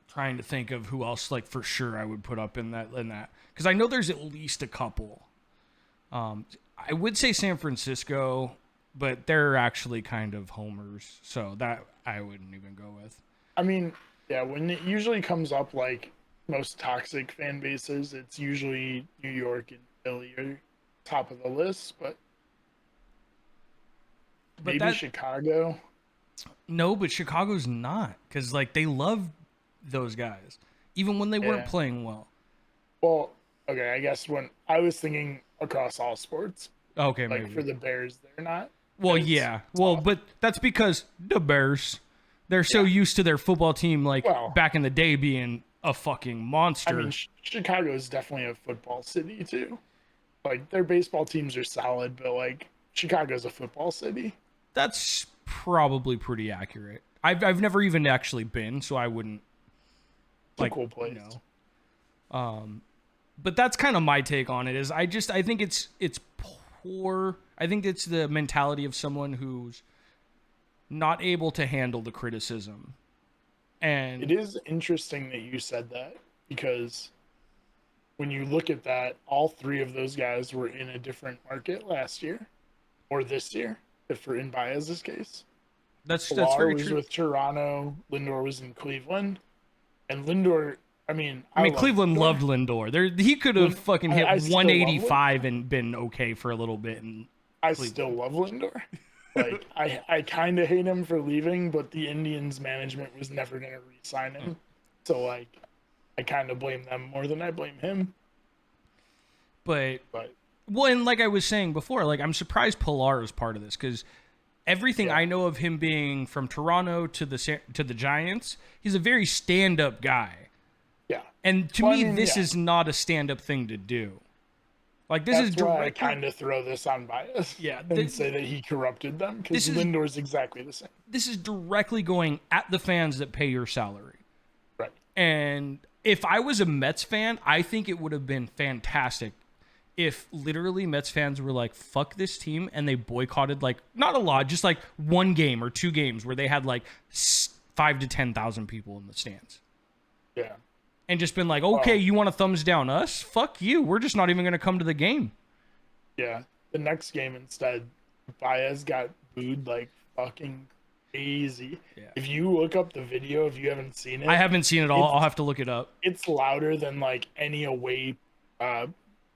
Trying to think of who else, like, for sure I would put up in that. Because I know there's at least a couple. I would say San Francisco, but they're actually kind of homers. So that I wouldn't even go with. I mean, yeah, when it usually comes up like most toxic fan bases, it's usually New York and Philly are top of the list, but But maybe Chicago. No, but Chicago's not. Because, like, they love those guys. Even when they weren't Yeah. playing well. Well, okay, I guess when I was thinking across all sports, Okay, like maybe. for the Bears, they're not. Well, as yeah. Well, tough. but that's because the Bears, they're so used to their football team, like, Well, back in the day being a fucking monster. I mean, Chicago is definitely a football city too. Like their baseball teams are solid, but like Chicago's a football city. That's probably pretty accurate. I've never even actually been, so I wouldn't. It's a cool place. But that's kind of my take on it. I think it's poor. I think it's the mentality of someone who's not able to handle the criticism. And It is interesting that you said that because when you look at that, all 3 of those guys were in a different market last year or this year, if for in Baez's case. that's Pilar very was true. with Toronto, Lindor was in Cleveland, and Lindor. I mean, love Cleveland Lindor. loved Lindor. He could have fucking hit I still love 185 and been okay for a little bit. And I still love Lindor. Like I kind of hate him for leaving, but the Indians management was never going to re-sign him. So like, I kind of blame them more than I blame him. but But well, and like I was saying before, like I'm surprised Pilar is part of this because everything I know of him being from Toronto to the Giants, he's a very stand-up guy. yeah, And to Well, I me, mean, this yeah. is not a stand-up thing to do. Like this that's is why I direct. kind of throw this on Bias. Yeah, and say that he corrupted them because this is- Lindor's exactly the same. This is directly going at the fans that pay your salary. Right. And if I was a Mets fan, I think it would have been fantastic if literally Mets fans were like, fuck this team, and they boycotted, like, not a lot, just like 1 game or 2 games where they had like 5 to 10,000 people in the stands. Yeah. And just been like, okay, you want to thumbs down us? Fuck you. We're just not even going to come to the game. Yeah. The next game instead, Baez got booed like fucking crazy. Yeah. If you look up the video, if you haven't seen it, I haven't seen it all. I'll have to look it up. it's louder than like any away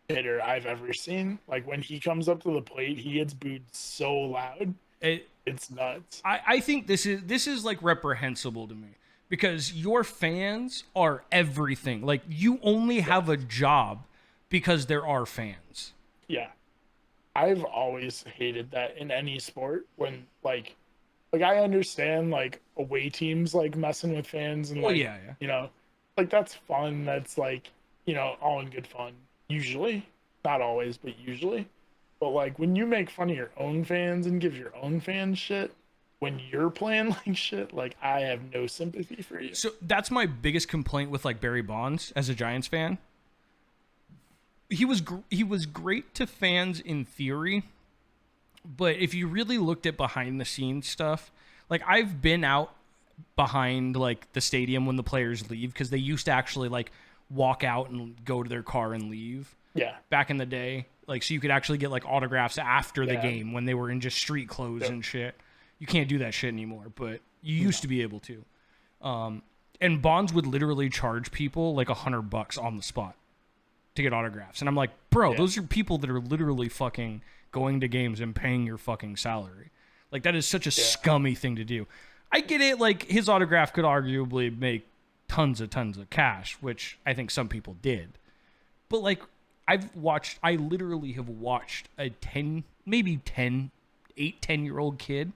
hitter I've ever seen. Like when he comes up to the plate, he gets booed so loud. It's nuts. I think this is like reprehensible to me because your fans are everything. Like you only have a job because there are fans. Yeah. I've always hated that in any sport when like I understand like away teams like messing with fans and Well, like yeah. you know, like that's fun. That's like, you know, all in good fun. Usually. Not always, but usually. But like when you make fun of your own fans and give your own fans shit when you're playing like shit, like I have no sympathy for you. So that's my biggest complaint with like Barry Bonds as a Giants fan. He was great to fans in theory, but if you really looked at behind the scenes stuff, Like I've been out behind like the stadium when the players leave because they used to actually like walk out and go to their car and leave Yeah. back in the day. Like so you could actually get like autographs after the Yeah. game when they were in just street clothes Yep. and shit. You can't do that shit anymore, but you used to be able to. And Bonds would literally charge people like $100 on the spot to get autographs. And I'm like, bro, those are people that are literally fucking going to games and paying your fucking salary. Like that is such a scummy thing to do. I get it. Like his autograph could arguably make tons of cash, which I think some people did. But like I literally have watched a 10-year-old kid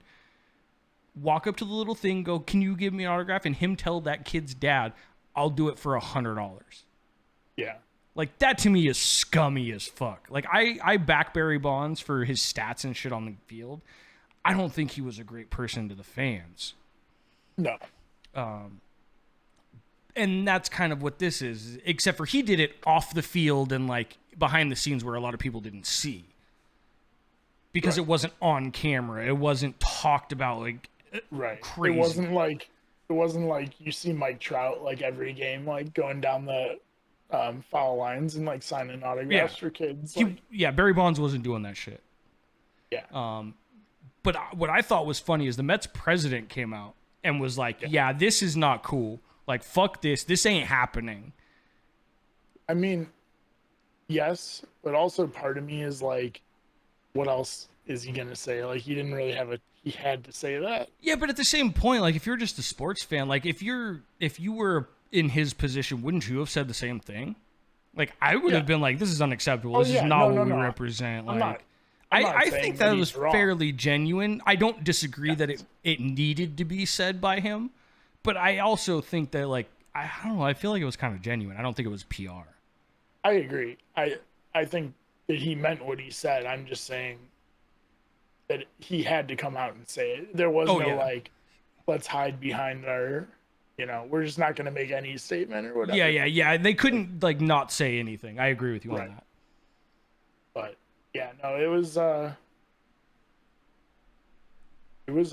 walk up to the little thing, go, can you give me an autograph? And him tell that kid's dad, I'll do it for $100. Yeah. Like that to me is scummy as fuck. Like I back Barry Bonds for his stats and shit on the field. I don't think he was a great person to the fans. No. And that's kind of what this is, except for he did it off the field and like behind the scenes where a lot of people didn't see. Because it wasn't on camera. It wasn't talked about like crazy. It wasn't like you see Mike Trout like every game like going down the foul lines and like signing autographs for kids. Barry Bonds wasn't doing that shit. Yeah. But what I thought was funny is the Mets president came out and was like, yeah, this is not cool. Like, fuck this. This ain't happening. I mean, yes, but also part of me is like, what else is he going to say? Like, he didn't really he had to say that. Yeah, but at the same point, like, if you're just a sports fan, like, if you were in his position, wouldn't you have said the same thing? Like, I would have been like, this is unacceptable. This is not what we represent. Like, I think that was fairly genuine. I don't disagree that it needed to be said by him, but I also think that, like, I don't know, I feel like it was kind of genuine. I don't think it was PR. I agree. I think that he meant what he said. I'm just saying that he had to come out and say it. There was like, let's hide behind our, we're just not going to make any statement or whatever. Yeah. They couldn't like not say anything. I agree with you on that. But yeah, no, it was a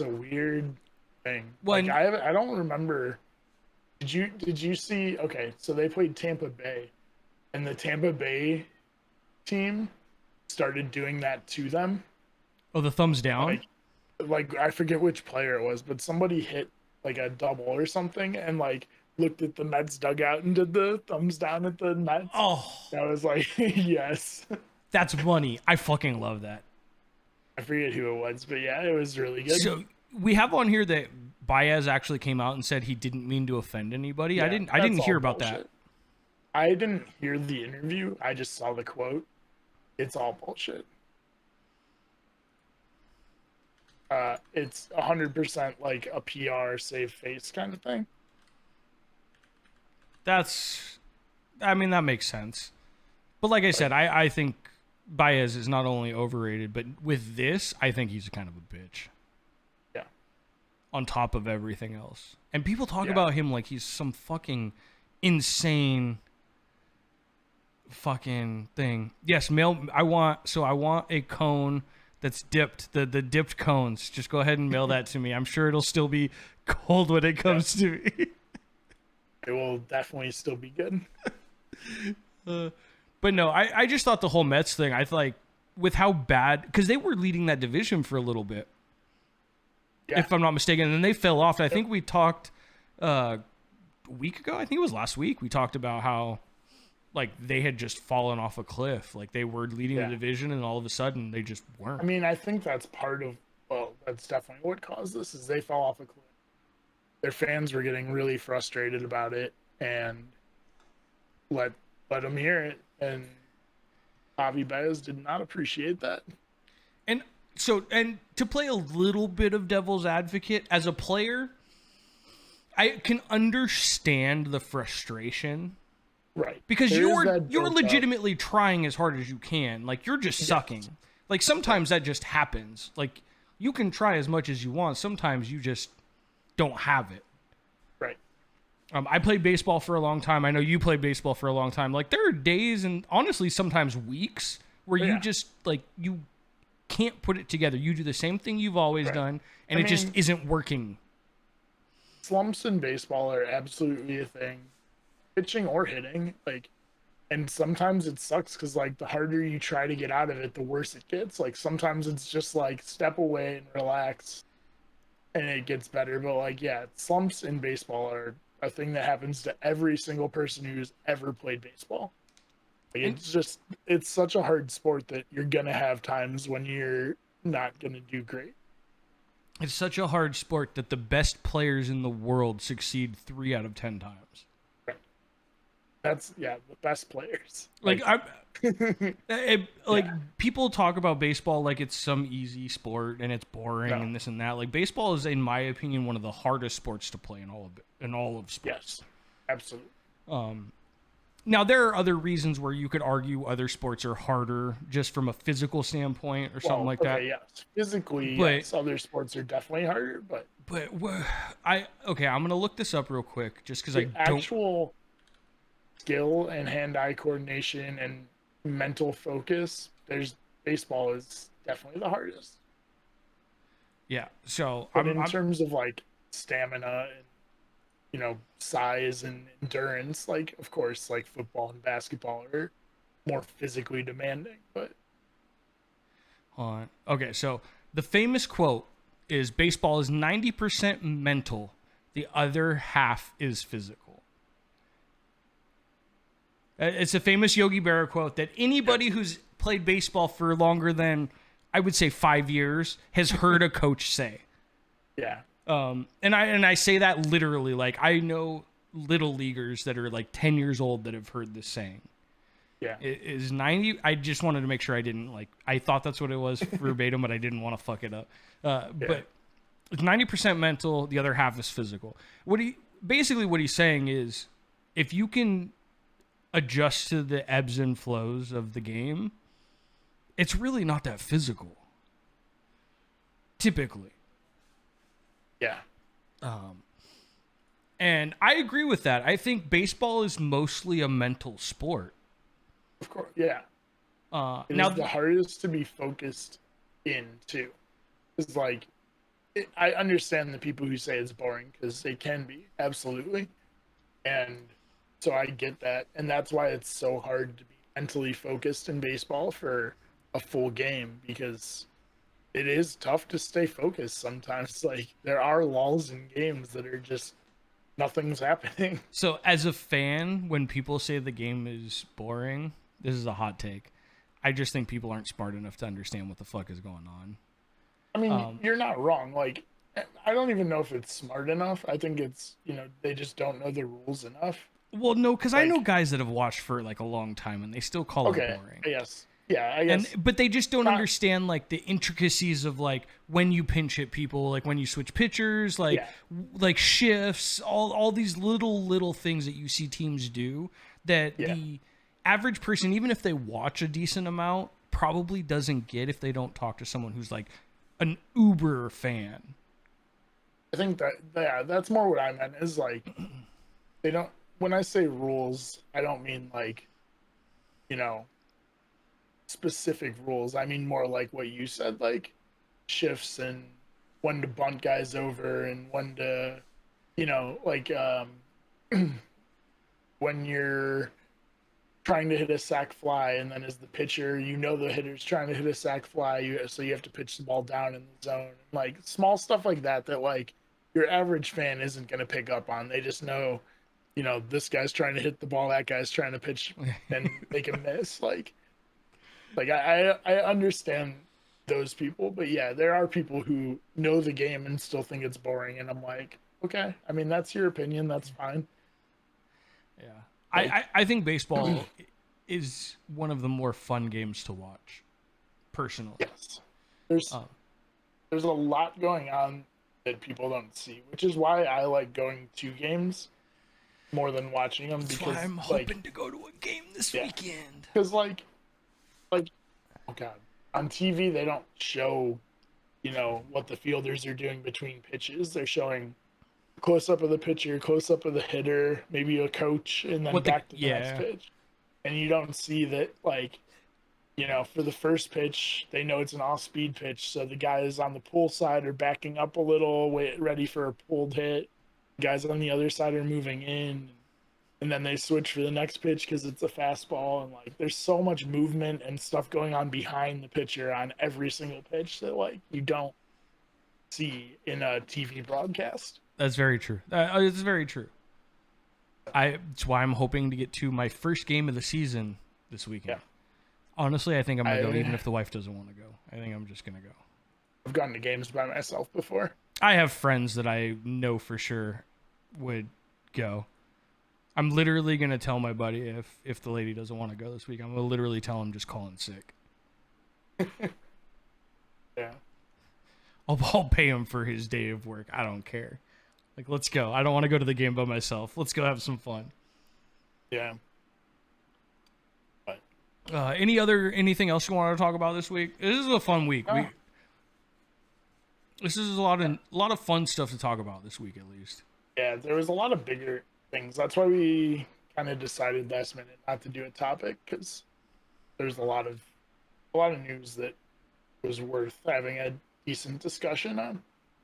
weird thing. Well, like I don't remember. Did you see? Okay, so they played Tampa Bay, and the Tampa Bay team started doing that to them. Oh, the thumbs down. Like I forget which player it was, but somebody hit like a double or something, and like looked at the Mets dugout and did the thumbs down at the Mets. Oh, I was like, yes. That's funny. I fucking love that. I forget who it was, but yeah, it was really good. So we have on here that Baez actually came out and said he didn't mean to offend anybody. Yeah, I didn't hear about bullshit. that. I didn't hear the interview. I just saw the quote. It's all bullshit. It's 100% like a PR save face kind of thing. That makes sense. But like I said, I think Baez is not only overrated, but with this, I think he's kind of a bitch. Yeah. On top of everything else. And people talk about him like he's some fucking insane fucking thing. Yes, I want a cone that's dipped, the dipped cones. Just go ahead and mail that to me. I'm sure it'll still be cold when it comes to me. It will definitely still be good. But no, I just thought the whole Mets thing, I like with how bad, because they were leading that division for a little bit, if I'm not mistaken, and then they fell off. I think we talked a week ago. I think it was last week. We talked about how like they had just fallen off a cliff. Like they were leading the division, and all of a sudden they just weren't. I mean, I think that's that's definitely what caused this. Is they fell off a cliff. Their fans were getting really frustrated about it, and let them hear it. And Javi Baez did not appreciate that. And to play a little bit of devil's advocate, as a player, I can understand the frustration. Right. Because you're legitimately trying as hard as you can. Like, you're just sucking. Like, sometimes that just happens. Like, you can try as much as you want. Sometimes you just don't have it. Right. I played baseball for a long time. I know you played baseball for a long time. Like, there are days and honestly sometimes weeks where you just, like, you can't put it together. You do the same thing you've always Right. done, and I it just mean, isn't working. slumps in baseball are absolutely a thing, pitching or hitting. Like, and sometimes it sucks because like the harder you try to get out of it, the worse it gets. Like sometimes it's just like step away and relax, and it gets better. But like, yeah, slumps in baseball are a thing that happens to every single person who's ever played baseball. Like, And it's such a hard sport that you're gonna have times when you're not gonna do great. it's such a hard sport that the best players in the world succeed 3 out of 10 times. That's yeah, the best players. Like Like I, like yeah, people talk about baseball like it's some easy sport and it's boring no, and this and that. Like baseball is, in my opinion, one of the hardest sports to play in all of sports. yes, absolutely. Now there are other reasons where you could argue other sports are harder just from a physical standpoint or something Well, like that. okay, yes, physically, But yes, other sports are definitely harder, but but I okay, I'm gonna look this up real quick just because I the don't. actual skill and hand-eye coordination and mental focus, there's baseball is definitely the hardest. Yeah, so But in I'm terms of like stamina and size and endurance, like of course, like football and basketball are more physically demanding, but on. Okay, so the famous quote is baseball is 90% mental, the other half is physical. It's a famous Yogi Berra quote that anybody yes, who's played baseball for longer than, I would say, 5 years has heard a coach say. yeah, And I say that literally. Like I know little leaguers that are like 10 years old that have heard this saying. yeah, It is 90. I just wanted to make sure I didn't like. I thought that's what it was verbatim, but I didn't want to fuck it up. yeah, But it's 90% mental. The other half is physical. What he's saying is, if you can adjust to the ebbs and flows of the game, it's really not that physical. Typically, yeah. and I agree with that. I think baseball is mostly a mental sport. Of course, yeah. It is Now, the hardest to be focused in too. It's like I understand the people who say it's boring because it can be absolutely, and so I get that, and that's why it's so hard to be mentally focused in baseball for a full game because it is tough to stay focused sometimes. Like there are lulls in games that are just nothing's happening. so as a fan, when people say the game is boring, this is a hot take. I just think people aren't smart enough to understand what the fuck is going on. I mean, you're not wrong. Like I don't even know if it's smart enough. I think it's they just don't know the rules enough. Well, no, because I know Like guys that have watched for like a long time and they still call it okay, boring. yes, yeah, I And guess but they just don't not. understand like the intricacies of like when you pinch hit people, like when you switch pitchers, Yeah, like shifts, all these little things that you see teams do that yeah. the average person, even if they watch a decent amount, probably doesn't get if they don't talk to someone who's like an uber fan. I think that yeah, that's more what I meant. Is like they don't. When I say rules, I don't mean like you know specific rules. I mean more like what you said, like shifts and when to bunt guys over and when to, like when you're trying to hit a sac fly and then as the pitcher, the hitter's trying to hit a sac fly, so you have to pitch the ball down in the zone. Like small stuff like that that like your average fan isn't going to pick up on. They just know, this guy's trying to hit the ball, that guy's trying to pitch and make a miss. Like I understand those people, but yeah, there are people who know the game and still think it's boring, and I'm like, okay, I mean that's your opinion, that's fine. Yeah. Like, I think baseball is one of the more fun games to watch, personally. yes, there's Um, there's a lot going on that people don't see, which is why I like going to games more than watching them that's why because I'm like hoping to go to a game this yeah, weekend. because like oh god, on TV they don't show what the fielders are doing between pitches. They're showing close up of the pitcher, close up of the hitter, maybe a coach, and then What the back to the next yeah. pitch. And you don't see that, like, for the first pitch, they know it's an off-speed pitch, so the guys on the pull side are backing up a little, ready for a pulled hit. Guys on the other side are moving in, and then they switch for the next pitch because it's a fastball. And like, there's so much movement and stuff going on behind the pitcher on every single pitch that like you don't see in a TV broadcast. That's very true. It's very true. That's why I'm hoping to get to my first game of the season this weekend. Yeah. Honestly, I think I'm gonna go even if the wife doesn't want to go. I think I'm just gonna go. I've gone to games by myself before. I have friends that I know for sure would go. I'm literally gonna tell my buddy if the lady doesn't want to go this week, I'm gonna literally tell him just call in sick. Yeah. I'll pay him for his day of work. I don't care. Like, let's go. I don't want to go to the game by myself. Let's go have some fun. Yeah. Anything else you want to talk about this week? This is a fun week. This is a lot of fun stuff to talk about this week, at least. Yeah, there was a lot of bigger things. That's why we kind of decided last minute not to do a topic, because there's a lot of news that was worth having a decent discussion on.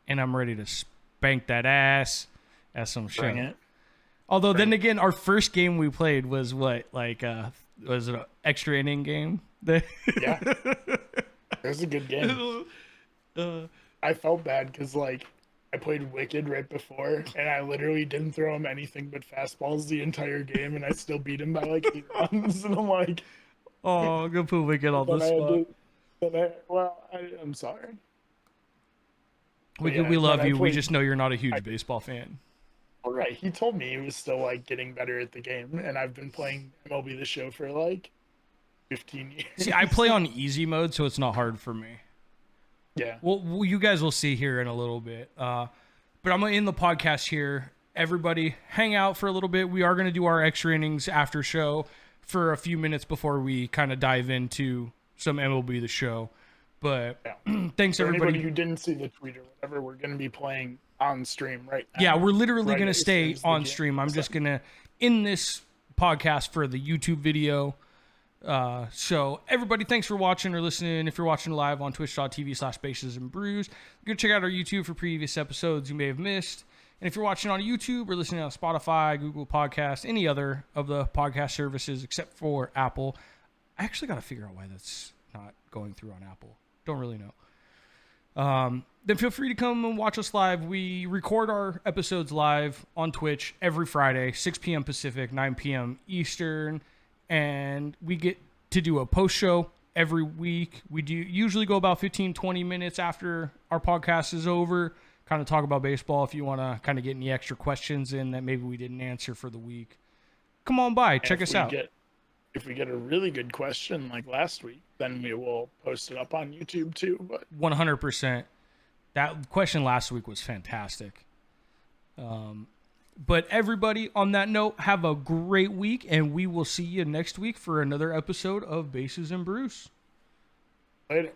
And I'm ready to spank that ass at some shit. Bring it. Although then again, our first game we played was what, like, was it an extra inning game? Yeah, it was a good game. I felt bad because like I played Wicked right before, and I literally didn't throw him anything but fastballs the entire game, and I still beat him by like 8 runs. And I'm like, oh, go put Wicked on the spot. I'm sorry. Wicked, we love you. We just know you're not a huge baseball fan. All right, he told me he was still like getting better at the game, and I've been playing MLB The Show for like 15 years. See, I play on easy mode, so it's not hard for me. Yeah. Well, you guys will see here in a little bit. But I'm going to end the podcast here. Everybody, hang out for a little bit. We are going to do our extra innings after show for a few minutes before we kind of dive into some MLB The Show. But thanks, everybody. Anybody who didn't see the tweet or whatever, we're going to be playing on stream right now. Yeah, we're literally going to stay on stream. I'm just going to end this podcast for the YouTube video. So everybody, thanks for watching or listening. If you're watching live on twitch.tv/Bases Brews, go check out our YouTube for previous episodes you may have missed. And if you're watching on YouTube or listening on Spotify, Google Podcasts, any other of the podcast services except for Apple, I actually got to figure out why that's not going through on Apple. Don't really know. Then feel free to come and watch us live. We record our episodes live on Twitch every Friday, 6 p.m. Pacific, 9 p.m. Eastern. And we get to do a post show every week. We do usually go about 15-20 minutes after our podcast is over, kind of talk about baseball. If you want to kind of get any extra questions in that maybe we didn't answer for the week, come on by, check us out. If we get a really good question like last week, then we will post it up on YouTube too. But 100%. That question last week was fantastic. But everybody, on that note, have a great week, and we will see you next week for another episode of Bases and Brews. Later.